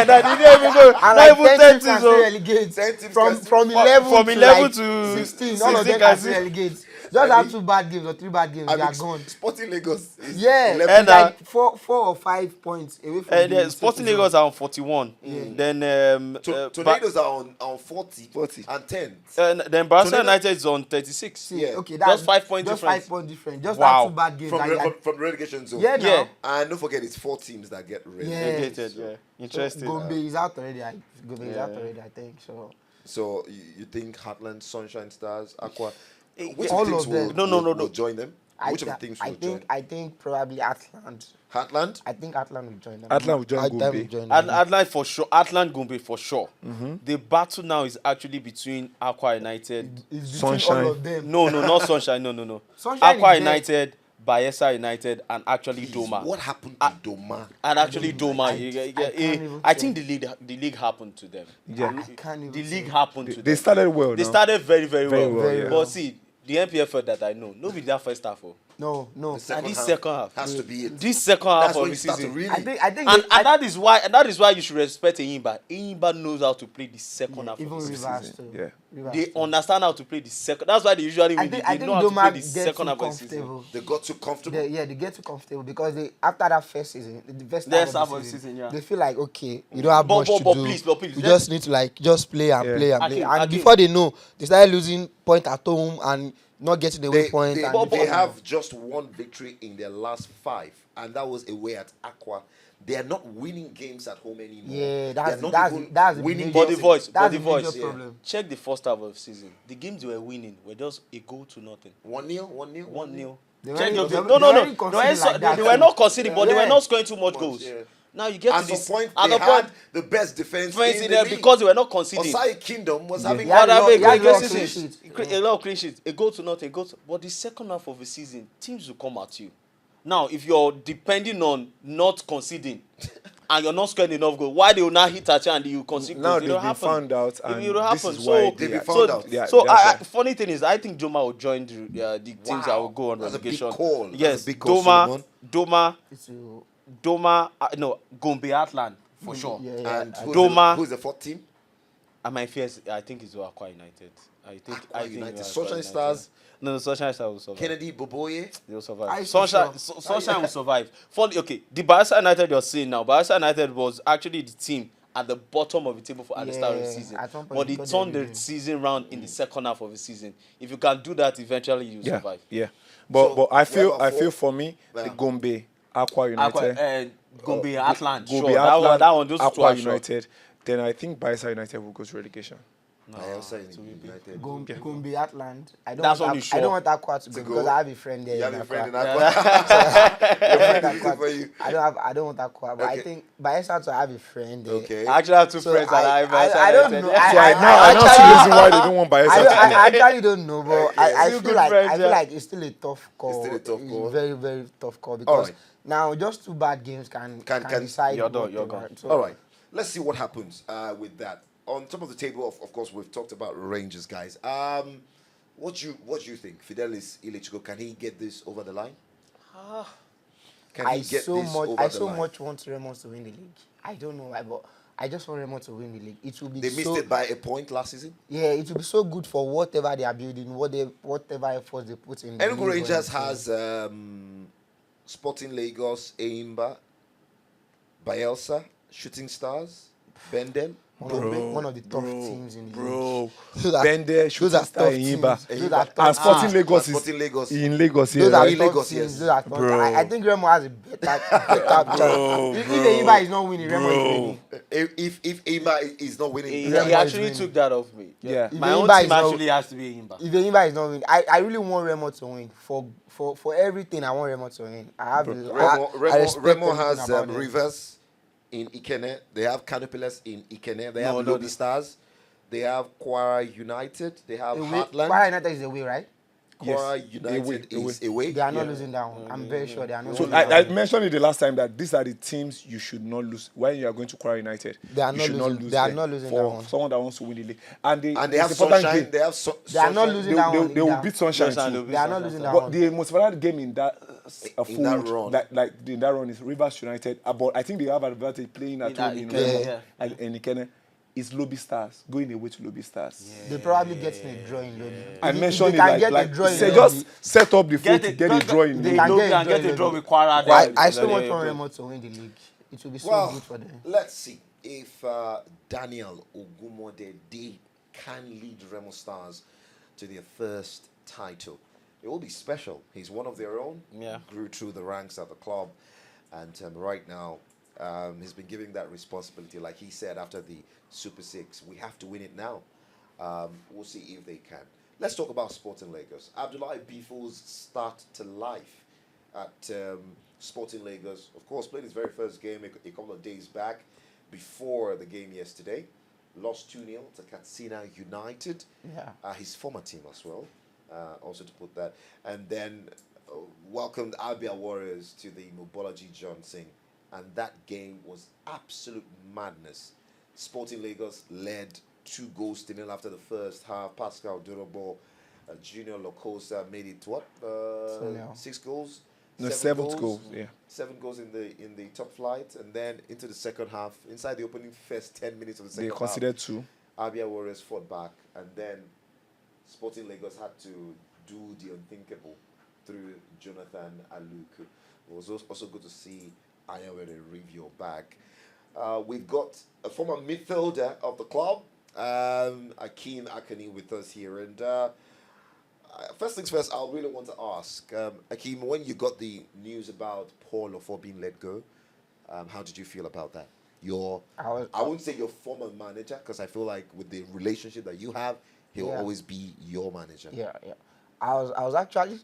that didn't even go. And Not like even 10 10 teams teams. can still oh. relegate. 10 teams From can still- 11 from to 11 like to 16, all of 16 them can can still see- relegate. I Just have mean- 2 bad games or 3 bad games, I they are mean, gone. Sporting Lagos is Yeah, 11. And, like 4 or 5 points away from the Sporting safety Lagos zone. are on 41. Then Tornadoes are on 40, 40. and 10. then Barcelona Tornado- United is on 36. See, Yeah. okay, that's Just 5 point just difference. 5 point difference. Just Wow. that 2 bad games. From, that re- you from, are- from relegation zone. yeah, Yeah. now. And don't forget, it's 4 teams that get relegated. Yeah. Relegated, yeah. Interesting. Gombe is out already. Gombe is out Yeah. already, I think. So So you think Heartland, Sunshine Stars, Aqua, which all of the teams of them. will join them? I, Which of the thi- teams I will think join? I think probably Atlant. Heartland? I think Atlant will join them. Atlant will join Atlant Gombe. will join them. Atlant for sure. Atlant Gombe for sure. The battle now is actually between Aqua United. It's between Sunshine. all of them. No, not Sunshine. No. Sunshine Aqua is there. United, Bayelsa United, and actually Doma. What happened to Doma? And actually Doma. I can't even I say. think the league happened to them. Yeah. I can't even The say. league happened to They them. started well. They now. started very, very well. well, yeah. But see, the NPFL that I know, nobody that first half. Oh. No. The And this half second half. has to be it. This second half That's of when the you start to season. really. I think And they, that is why you should respect Enyimba. Enyimba knows how to play the second half even of the season. Rivers too. Yeah. Rivers They too. understand how to play the second. That's why they usually I win. think They know how to Doma play the get second too half of the season. comfortable. They got too comfortable. They get too comfortable because they after that first season, the first Next half half of the season, yeah. they feel like okay, you don't have But- much but- to but do. please, you let's- just need to like just play and Yeah. play and play. Akim, And Akim. before they know, they started losing point at home and not getting the away point. They, And they have just one victory in their last 5, and that was away at Aqua. They are not winning games at home anymore. Yeah, They are not that's even the winning major- Body games. voice, that's body the major voice. problem. Check the first half of the season. The games they were winning were just a goal to nothing. 1-0, 1-0, 1-0. They Check weren't- your they- no, they no, no. weren't They conceding were, like that they were too. not conceding, but they were Yeah. not scoring too much goals. Yeah. Now you get At to the this point, at they the point had the best defense friends in in the there league. because they were not conceding. Osai Kingdom was having Yeah, But have he a great had season. clean sheets. A lot of clean sheets. A goal to nothing. A goal to, but the second half of the season, teams will come at you. Now, if you're depending on not conceding and you're not scoring enough goals, why they will not hit at you and you concede Now goals? they've been found out, and It will this happen. is why So, they They've been are- found out. Yeah, so that's why. funny thing is, I think Joma will join the teams that will go on That's a big relegation. call. That's Yes, a big call, Solomon. Doma, no, Gombe Atland for sure. Yeah, yeah. And Doma. who's the 4th team? And my fears, I think it's Aqua United. I think United. Aqua Sunshine United. Stars? No, Sunshine Stars will survive. Kennedy Boboye? They'll survive. I Sunshine, sure. Sunshine will survive. Funny, okay, the Barca United you're seeing now, Barca United was actually the team at the bottom of the table at the start of the Yeah, season. at one point But they they got turned their the rhythm. season round in the second half of the season. If you can do that, eventually you Yeah, survive. yeah. But So, I feel whoever I feel for me the Yeah. Gombe Aqua United, Gombe Atlant, Gombe sure. Atlant, That one, those two Aqua are sure. United. Then I think Barca United will go to relegation. I also in United. Gombe Atland. I don't That's want only I sure. don't want Aqua to go go. because I have a friend there. You have in a friend in Accra. Aqua. Your friend is Aqua. good for you. I don't want Aqua, but I Okay. think Bayelsa to have a friend there. Okay. I actually have two So friends that I- are Barca I don't United. know. So I now see the reason why they don't want Barca. I actually don't know, but I Still feel good like friends, I feel yeah. like it's still a tough call. still a tough It's call. very, very tough call because right. now just 2 bad games can Can- decide. You're done, what you're to gone. run. So, All right. Let's see what happens with that. On top of the table, of course, we've talked about Rangers, guys. What do you think? Fidelis Ilechko, can he get this over the line? Can he I get so this much over I the so line? much want Raymond to win the league. I don't know why, but I just want Raymond to win the league. It will be They missed so, it by a point last season. yeah, it will be so good for whatever they are building, whatever efforts they put in. the Enugu league or Rangers anything. has Sporting Lagos, Eimba, Bielsa, Shooting Stars, Bendel. one of the tough teams in the league. Bro, Those are- Bende, those Shooting are Star, tough Imba. teams. Those are tough And Sporting teams. Lagos Sporting is Lagos. in Lagos here, Those are right? in tough Lagos, teams. yes. Those are tough. Bro. I think Remo has a better chance. If Eimba is not winning, Remo is winning. If Eimba is not winning, He Remo is actually winning. took that off me. Yeah. My If own Eimba team is not- actually has to be Imba. If Eimba is not winning, I really want Remo to win. For everything, I want Remo to win. I have I respect Remo everything has about them. Rivers in Ikene. They have Canopilas in Ikene. They have No, Lobby Stars. They have Kwara United. They have Away- Heartland. Kwara United is away, right? Kwara Yes. United Away, is away. They are not losing that one. I'm very sure they are not So losing that I one. mentioned it the last time that these are the teams you should not lose when you are going to Kwara United. They are you not should losing- not lose they are them not losing for that one. someone that wants to win the league. And they And they have it's important Sunshine. game. They have They are not Sunshine. losing that one. They will either. beat Sunshine Sunshine, too. they'll beat They are not Sunshine. losing that But one. the most important game in that In that run. in that run is Rivers United. But I think they have an advantage playing at In home that- in yeah, Remo yeah. and Ikene. Is Lobby Stars going away to Lobby Stars? They probably get in a draw in Lobby. I If mentioned they it can get like a draw in say Lobby, just set up the floor to get a draw in they Lobby. can Lobby get and a get draw a in draw Lobby. with Kwara. I still then want they- Remo to win the league. It will be so Well, good for them. let's see if Daniel Ogumode can lead Remo Stars to their first title. It will be special. He's one of their own. Yeah. Grew through the ranks at the club, and right now he's been given that responsibility. Like he said after the Super Six, we have to win it now. We'll see if they can. Let's talk about Sporting Lagos. Abdullahi Bifo's start to life at Sporting Lagos. Of course, played his very first game a couple of days back before the game yesterday. Lost 2-0 to Katsina United. Yeah. His former team as well, also to put that. And then welcomed Abia Warriors to the Mobology Johnson. And that game was absolute madness. Sporting Lagos led 2-0 after the first half. Pascal Durobo, Junior Locosa made it what? 6 goals? No, 7 7th goal, yeah. 7 goals in the top flight, and then into the second half. Inside the opening first 10 minutes of the They second half, considered 2. Abia Warriors fought back, and then Sporting Lagos had to do the unthinkable through Jonathan Aluku. It was also good to see Ayawere Rivio back. We've got a former midfielder of the club, Akeem Akani, with us here, and First things first, I really want to ask, Akeem, when you got the news about Paul Lafort being let go, how did you feel about that? I wouldn't say your former manager, because I feel like with the relationship that you have, he'll Yeah. always be your manager. Yeah, yeah. I was actually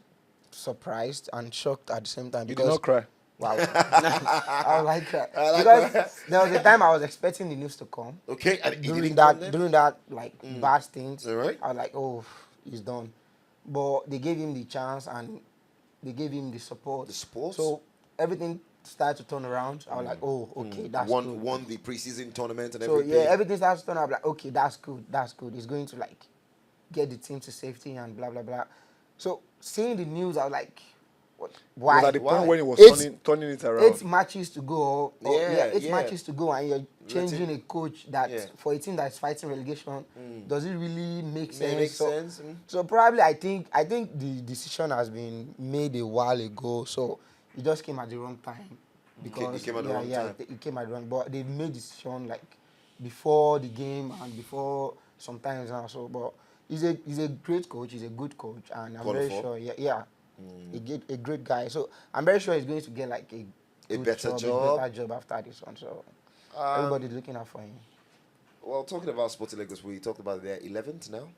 surprised and shocked at the same time You because did not cry. wow, I was like that. I like Because that. there was a time I was expecting the news to come. Okay, and it during didn't that come then? during that like bad things. All right. I was like, oh, he's done. But they gave him the chance and they gave him the support. The support? So everything started to turn around. I was like, oh, okay, that's good. Won the preseason tournament and So everything. yeah, everything started to turn out like, okay, that's good, that's good. He's going to like get the team to safety and blah blah blah. So seeing the news, I was like, what? Why? Was at the Why? point when he was It's- turning it around. 8 matches to go. Yeah, 8 yeah. matches to go, and you're changing a coach that Yeah. for a team that's fighting relegation. Does it really make sense? Makes so, sense. So probably I think the decision has been made a while ago. So it just came at the wrong time because it came at the wrong time. It came at the wrong. But they made decision like before the game and before sometimes now. So but he's a great coach. He's a good coach, and I'm very Qualified. sure. Yeah. A great guy. So I'm very sure he's going to get like a good better a job. better job after this one. So everybody's looking out for him. Well, talking about Sporting Lagos, we talked about their 11th now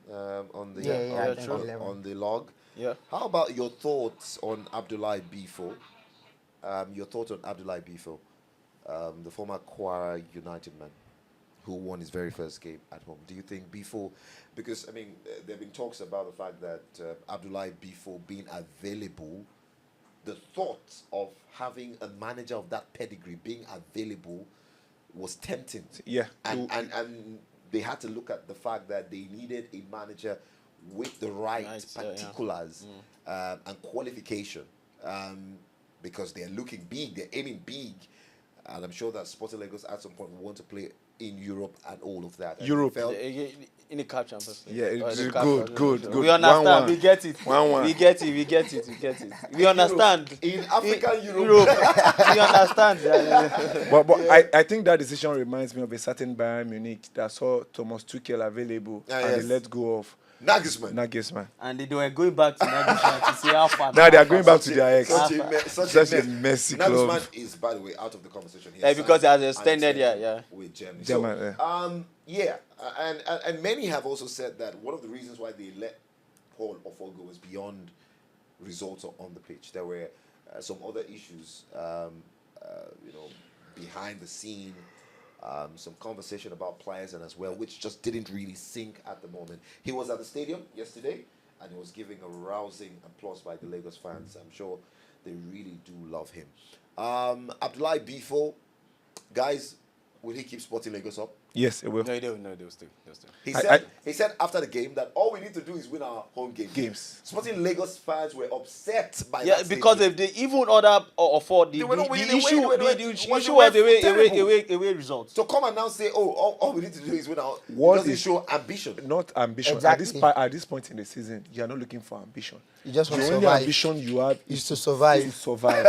on the Yeah, on, I think on- 11. on the log. Yeah. How about your thoughts on Abdullahi Bifo? Your thoughts on Abdullahi Bifo, the former Kwara United man, who won his very first game at home. Do you think Bifo, because I mean, there have been talks about the fact that Abdullahi Bifo being available, the thought of having a manager of that pedigree being available was tempting. Yeah. And they had to look at the fact that they needed a manager with the right Right, yeah, yeah. particulars and qualification, because they're looking big, they're aiming big, and I'm sure that Sporting Lagos at some point will want to play in Europe and all of that. And Europe. they felt- In the CAF Champions League. Yeah, Or it's the good, CAF Champions good, League. good. We understand. 1-1. We get it. 1-1. We get it. We get it. We get it. We understand. in African Europe. We understand. Yeah. But I think that decision reminds me of a certain Bayern Munich that saw Thomas Tuchel available Ah, and yes. they let go of Nagelsmann. Nagelsmann. And they were going back to Nagelsmann to see how far. Now they are going back to their ex. Such Such a a messy Nagelsmann club. is, by the way, out of the conversation here. Yeah, because he has extended, yeah. With Germany. Germany, And many have also said that one of the reasons why they let Paul Lafort go was beyond results on the pitch. There were some other issues, behind the scene, some conversation about players and as well, which just didn't really sink at the moment. He was at the stadium yesterday, and he was giving a rousing applause by the Lagos fans. I'm sure they really do love him. Abdullahi Bifo, guys, will he keep Sporting Lagos up? Yes, it will. No, they'll still. He said after the game that all we need to do is win our home games. Sporting Lagos fans were upset by Yeah, that because statement. if they even order or for the They were not winning away, issue, they were- the it was issue was terrible. away results. to come and now say, oh, all we need to do is win our What it doesn't is- show ambition. Not ambition. Exactly. At this point in the season, you are not looking for ambition. You just The want to only survive. ambition you have Is to survive. is survive.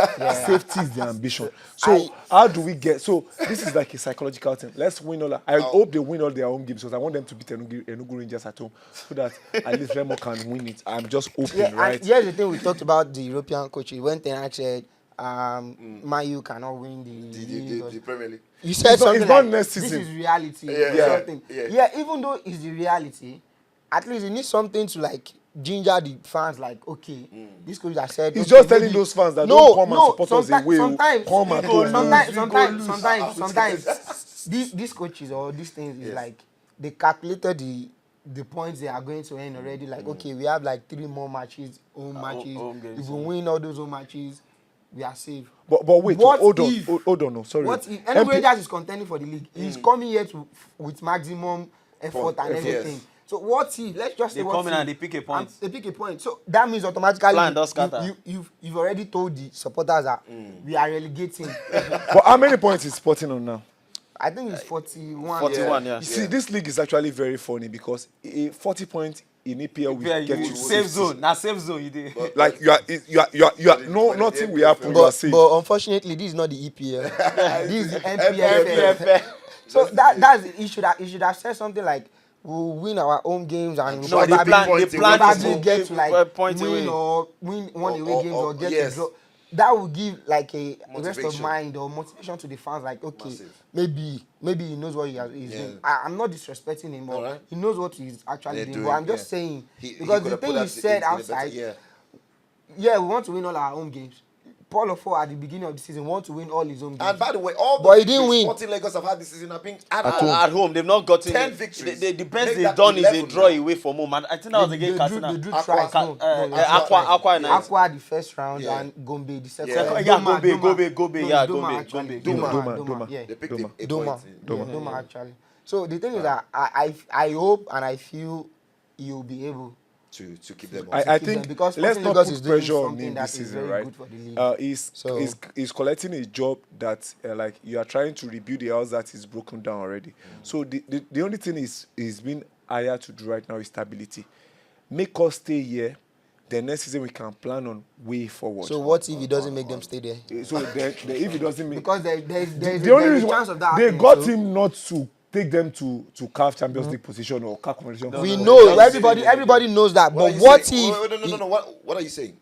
Safety is the ambition. So how do we get? So this is like a psychological thing. Let's win all. I hope they win all their home games because I want them to beat Enugu Rangers at home so that at least Remo can win it. I'm just hoping, Yeah, right? and here's the thing we talked about the European coaches. When Ten Hag said, Man U cannot win the league. The Premier League. You said It's not- something it's not like, next this season." is reality. Yeah. or something. Yeah. Even though it's the reality, at least you need something to like ginger the fans. Like, okay, this coach has said. He's okay, just telling maybe- those fans that don't come and support us away. Sometimes, Come and sometimes, these coaches or these things is like they calculated the points they are going to earn already. Like, okay, we have like 3 more matches, home matches. home games, If we win all those home matches, we are safe. But wait, What hold on, if- hold on, no, sorry. What if Enugu Rangers is contending for the league? He's coming here with maximum effort and everything. Yes. So what if? Let's just say They what come in if, and they pick a point. They pick a point. So that means automatically Plan does scatter. you've already told the supporters that we are relegating. But how many points is Sporting on now? I think it's 41. 41, yeah. You see, this league is actually very funny because 40 points in EPL will Yeah, get you you safe 60. zone. Now safe zone you did. Like you are no nothing will happen. You are safe. But unfortunately, this is not the EPL. This is the NPFL. So that's the issue. That you should have said something like, we'll win our home games and No, we'll they probably, plan- they plan probably to get to like point win away. or win one away Or- games or- or get yes. a draw. That will give like a rest of Motivation. mind or motivation to the fans. Like, okay, Massive. maybe he knows what he's Yeah. doing. I'm not disrespecting him, but Alright. he knows what he's actually They're doing. doing, But I'm just yeah. saying He because could the have put thing he that said in a better- outside, yeah. yeah, we want to win all our home games. Paul Ofo at the beginning of the season want to win all his home games. And by the way, all the But he didn't victories win. Sporting Lagos have had this season have been at At home. home, they've not gotten 10 it. victories. The best Make they've that done is a 11 draw now. away from home. And I think that was against Katsina. They drew Aqua- twice. Ca- No, Aqua United. Aqua the first round Yeah. and Gombe the second. Yeah. round. Yeah, Doma, Gombe, no, yeah, Doma Gombe, actually. Gombe. Doma, yeah. They picked Doma. a Doma, point. yeah, Doma actually. So the thing is that I hope and I feel you'll be able to keep them on. I keep them think because let's Sporting not Lagos put is doing pressure on something him that this is season, very right? good for the league. He's, So- he's collecting a job that like you are trying to rebuild the house that is broken down already. So the only thing is being hired to do right now is stability. Make us stay here. The next season we can plan on way forward. So what if he doesn't make them stay there? So if he doesn't make Because there's the only a reason chance of that they happening, got so- him not to take them to CAF Champions League position or CAF competition. We position. know everybody knows that. What are But you what saying? if Wait, no. What are you saying?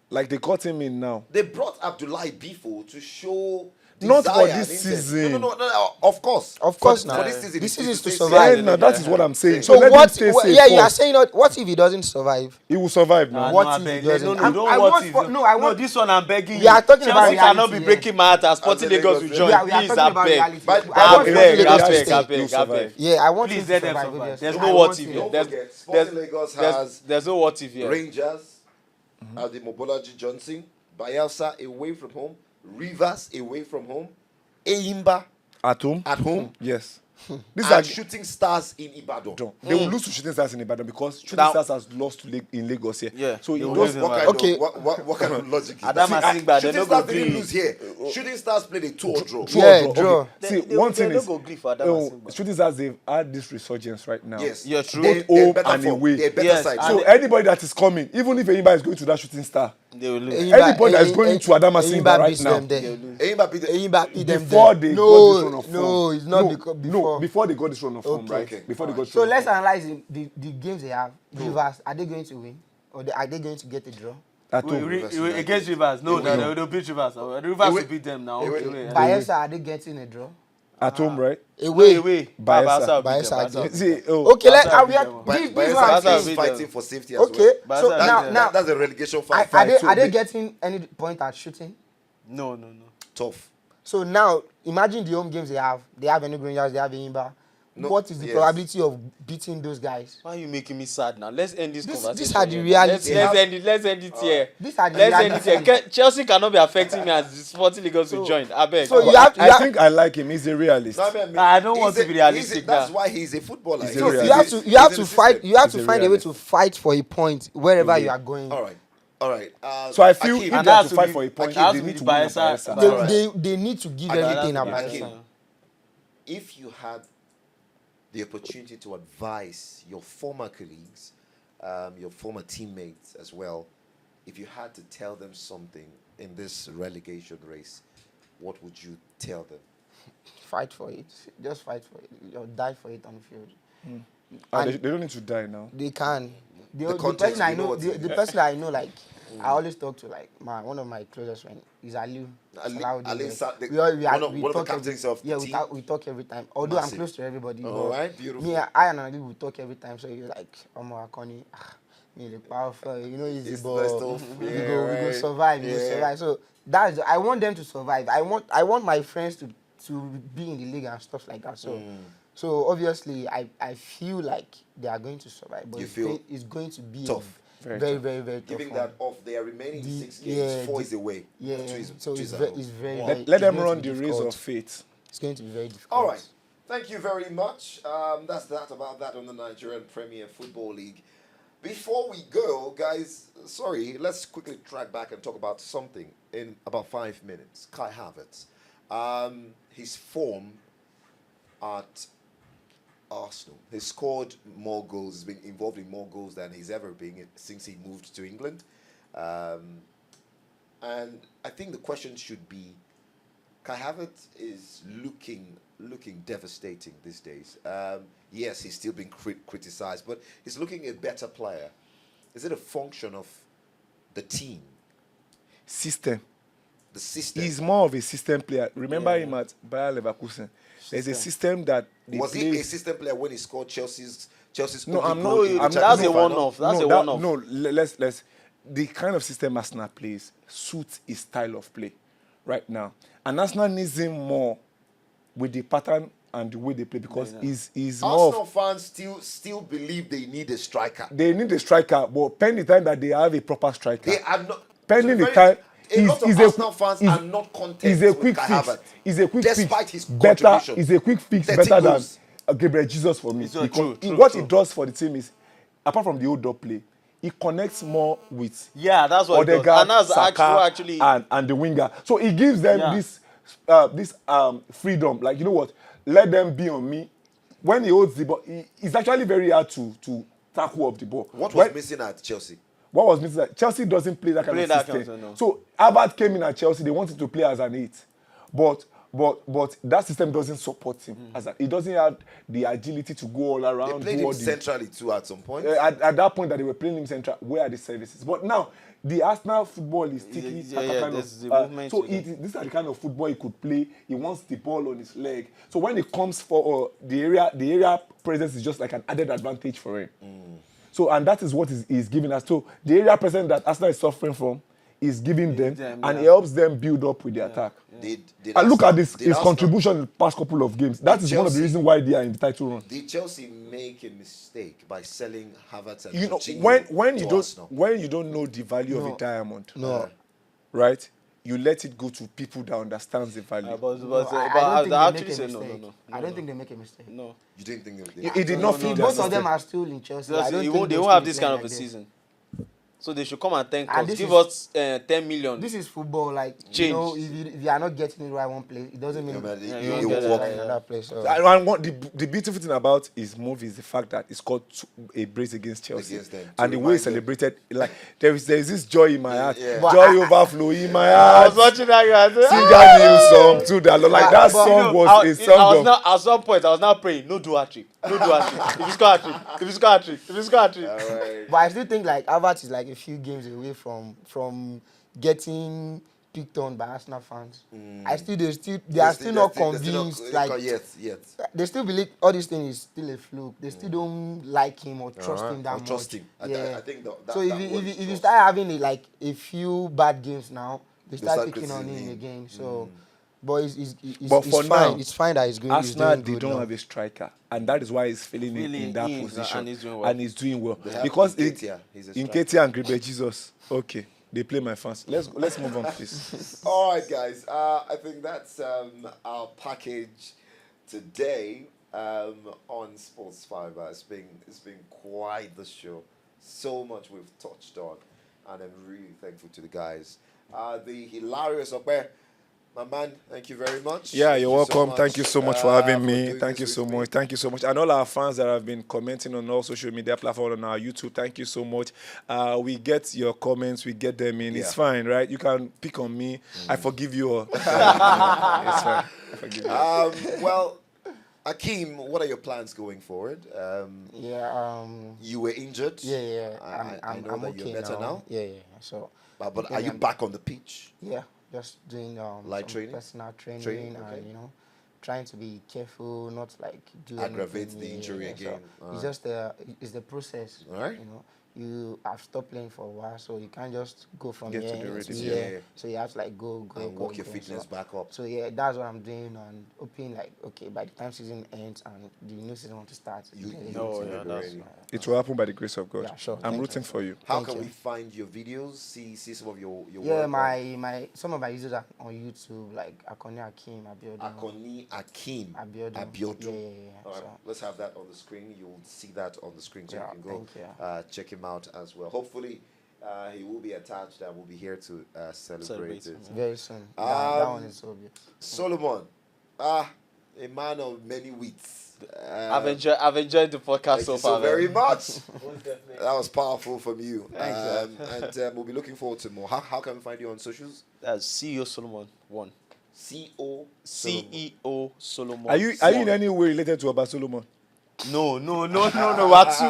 Like they got him in now. They brought Abdullahi Bifo to show Not for desire this and intent. season. No, of course. Of course for now. this season, This it's is to stay survive. safe. Yeah, that is what I'm saying. so let him what? stay safe Yeah, you are first. saying what if he doesn't survive? He will survive now. What no, if I beg. he doesn't? No, I'm- don't I what want if for- you- no, I want- this one I'm begging We are talking Chelsea about cannot reality be here. breaking my heart as Sporting As a Lagos Lagos will join. we are Please, talking I about beg. reality. But- I but- want I Sporting beg, Lagos I to beg, stay. I beg, He'll I survive. beg. Yeah, I want Please him let to them survive. survive. obviously. There's I no want what if him. here. Don't There's- forget, Sporting Lagos has There's no what if here. Rangers, the Mobolaji Johnson, Bayelsa away from home, Rivers away from home, Eimba At home? at home, Yes. These and are Shooting Stars in Ibadan. they will lose to Shooting Stars in Ibadan because Shooting Now- Stars has lost to in Lagos here. Yeah, So they it will does lose in What Ibadan. kind, Okay. of, what kind of logic is Adam that? Asingba, they Shooting no Stars go didn't gree. lose here. Shooting Stars played a 2 draw. Yeah, Okay. draw. See, They- one they thing no is go gree for Adam Asingba. Shooting Stars they've had this resurgence right now. Yes. Yeah, true. They- Both they're home better and form. away. They're better Yes, side. and So anybody that is coming, even if anybody is going to that Shooting Star, They will lose. Anybody that is going to Adama Simba right beats now, them there. Eimba beat the- Eimba beat them before there. they got this run of form. No, it's not because No, before. before they got this run of form, Okay. right? Okay. Before they got this So run of let's form. analyze the games they have. Rivers, are they going to win? Or are they going to get a draw? At home. Against Rivers, no, they'll beat Rivers. Rivers will beat them now. Away. Away. Bayelsa, are they getting a draw? At home, right? Away. Away. Bayelsa. Bayelsa, Bayelsa. See, oh, Okay, Barca let's. beat them. This Bayelsa is what I'm Barca is saying. beat them. fighting for safety as well. Okay, Barca so beat now, them. now, That's a relegation are fight. they so are they they- getting any point at shooting? No. Tough. So now, imagine the home games they have. They have Enugu Rangers, they have Eimba. No, What is the yes. probability of beating those guys? Why are you making me sad now? Let's end this conversation. these are the here. reality. Let's end it here. These are the Let's end it reality. here. Chelsea cannot be affecting me as the Sporting Lagos will join. I beg. So you But have to. I think I like him. He's a realist. No, I mean, I don't want he's to be a- realistic That's now. why he's a footballer. He's a So realist. you have to He's in the fight. system. You have He's to a find a way realist. to fight for a point wherever you are going. All right. So I feel Akeem, if And they have that's to fight to for be- a point, it has they to need be to win at Bayelsa. Bayelsa. They need to give Akeem, everything at Akeem. Bayelsa. if you had the opportunity to advise your former colleagues, your former teammates as well, if you had to tell them something in this relegation race, what would you tell them? Fight for it. Just fight for it. Or die for it on the field. They don't need to die now. They can. The context, person I we know know, what you the mean. person I know, like I always talk to, like one of my closest friends is Aliu. Salahuddin. Ali Sa- the- We all- we are- one of- we one of the talk every- captains of the yeah, team. we talk every time. Although Massive. I'm close to everybody. All but right, beautiful. Me, I and Ali we talk every time. So he's like, Omo Akoni, me the powerful, he's It's the the best ball. of- We yeah, go right. survive. We go Yeah. survive. So that's I want them to survive. I want my friends to be in the league and stuff like that. So. So obviously, I feel like they are going to survive, but You feel it's going to be tough. very, Very very, very tough. Giving one. that off their remaining The- 6 games, yeah, 4 the- is away. Yeah, 2 is, so 2 it's is at very, home. it's very, Wow. very Let them it's going run to the be race difficult. of fate. It's going to be very difficult. All right. Thank you very much. That's that about that on the Nigerian Premier Football League. Before we go, guys, sorry, let's quickly track back and talk about something in about 5 minutes. Kai Havertz. His form at Arsenal. He scored more goals, he's been involved in more goals than he's ever been since he moved to England. And I think the question should be, Kai Havertz is looking devastating these days. Yes, he's still been criticized, but he's looking a better player. Is it a function of the team, System. the system? He's more of a system player. Remember him at Bayer Leverkusen. There's a system that they Was play. he a system player when he scored Chelsea's No, only I'm goal not. in the I'm Champions that's a League final? one-off. That's no, a one-off. No, let's. The kind of system Arsenal plays suits his style of play right now, and Arsenal needs him more with the pattern and the way they play because he's more. Arsenal fans still believe they need a striker. They need a striker, but pending the time that they have a proper striker. They are not. Pending to the be time, a lot of Arsenal fans are not content He's a with quick Kai fix. Havertz, He's a quick despite fix. his Better. contribution. He's a quick fix 30 better goals. than Gabriel Jesus for me. True, Because true, what true. he does for the team is, apart from the old dog play, he connects more with Yeah, that's what it does. Odegaard, And that's Saka, actually and the winger. So he gives them Yeah. this freedom. Like, you know what? Let them be on me. When he holds the ball, it's actually very hard to tackle up the ball. What was When- missing at Chelsea? What was missing? That Chelsea doesn't play that kind Play of that system. kind of, no. So Havertz came in at Chelsea. They wanted to play as an 8, but that system doesn't support him. He doesn't have the agility to go all They around. played do him all the- centrally too at some point. at that point that they were playing him central, where are the services? But now the Arsenal football is taking Yeah, yeah, kind there's of the movement so to them. these are the kind of football he could play. He wants the ball on his leg. So when it comes for the area presence is just like an added advantage for him. So and that is what he's giving us. So the area presence that Arsenal is suffering from is giving them, and it helps them build up with the attack. Did And look at Arsenal- this did his Arsenal- contribution in the past couple of games. That is one of the Chelsea- reasons why they are in the title run. Did Chelsea make a mistake by selling Havertz and You know, Jorginho when to you don't Arsenal? when you don't know the value of a diamond, No. right? You let it go to people that understands the value. but No, I don't think I they actually make a say no, mistake. no, no. I don't think they make a mistake. No. You didn't think He did not feel Both that of them system. are still in Chelsea. I Because don't they think won't those have two this play kind of like a this. season. So they should come and thank And us. this Give is- us 10 million. This is football. Like Change. you know, if you are not getting it right one place, it doesn't mean Yeah, man, you you won't won't get get it it, right yeah. in another place. So. And what the beautiful thing about his move is the fact that he scored a brace against Chelsea, Against them, to and the way he remind them. celebrated, like there is this joy in my heart, Yeah. But joy overflow in my I heart. was watching that guy. Sing a new song to the Lord. Like that But- song was I a song of. now, at some point, I was now praying, no do hat-trick. No do hat-trick. If you score hat-trick. If you score hat-trick. If you score hat-trick. Alright. But I still think like Havertz is like a few games away from getting picked on by Arsenal fans. I still they are still not convinced. Like Yes. they still believe all this thing is still a fluke. They still don't like him or trust him that Or much. trust him. I think that So that if word you is trust. start having a few bad games now, they start start picking on him criticizing him. again. So, but it's But for fine. now, It's fine that he's going. he's Arsenal, doing they good don't now. have a striker, and that is why he's filling in Really that is, position, and he's doing well. doing well. They have Because Nketiah, he's a striker. Nketiah and Gabriel Jesus, okay, they play my fans. Let's move on, please. All right, guys. I think that's our package today on Sports Fiber. It's been quite the show. So much we've touched on, and I'm really thankful to the guys. The hilarious Okpe, my man. Thank you very much. Yeah, Thank you're you so welcome. much, Thank you so much for having me. doing Thank you this so with much. me. Thank you so much. And all our fans that have been commenting on all social media platforms on our YouTube, thank you so much. We get your comments, we get them in. It's Yeah. fine, right? You can pick on me. I forgive you all. It's fine. I forgive you. Well, Akeem, what are your plans going forward? Yeah. You were injured. Yeah. I know I'm that okay you're better now. Yeah. So. But Yeah, are you I'm- back on the pitch? Yeah, just doing Light some training? personal training, Training, okay. and trying to be careful, not like do Aggravate anything. the injury again. So Alright. it's just it's the process. Alright. You have stopped playing for a while, so you can't just go from Get to here the to rhythm. here. Yeah. So you have to like go And work your go. fitness So, back up. so yeah, that's what I'm doing, and hoping like okay, by the time season ends and the new season wants to start, You- then you- it's Oh, gonna yeah, be that's- ready. It will happen by the grace of God. Yeah, sure. I'm Thank rooting you. for you. How Thank can you. we find your videos? See some of your Yeah, work? my some of my users are on YouTube, like Akoni Akim Abiodun. Akoni Akeem Abiodun. Abiodun. Yeah. All right, So, let's have that on the screen. You'll see that on the screen, so Yeah, you can go thank you. check him out as well. Hopefully, he will be attached and we'll be here to celebrate Celebrate it. him, very soon. That one Um, is obvious. Solomon, a man of many wits. I've enjoyed the podcast Thank so you far. so very man. much. That was powerful from you. Thank And we'll be looking forward to more. How can we find you on socials? That's CEO Solomon 1. CEO CEO Solomon. Are you in any way related to Abba Solomon? No. We're too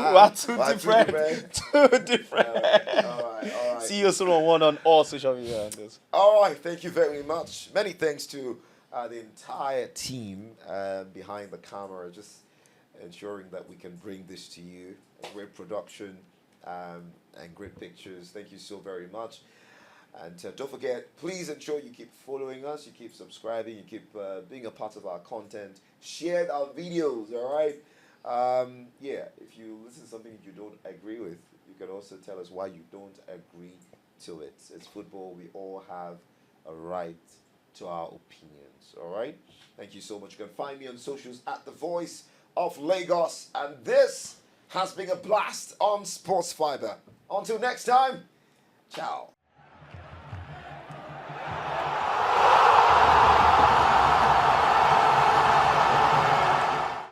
We're too different. different. Too different. All right. See you soon on all social media handles. All right, thank you very much. Many thanks to the entire team behind the camera, just ensuring that we can bring this to you. A great production and great pictures. Thank you so very much. And don't forget, please ensure you keep following us, you keep subscribing, you keep being a part of our content. Share our videos, all right? If you listen to something you don't agree with, you can also tell us why you don't agree to it. It's football. We all have a right to our opinions, all right? Thank you so much. You can find me on socials at The Voice of Lagos. And this has been a blast on Sports Fiber. Until next time, ciao.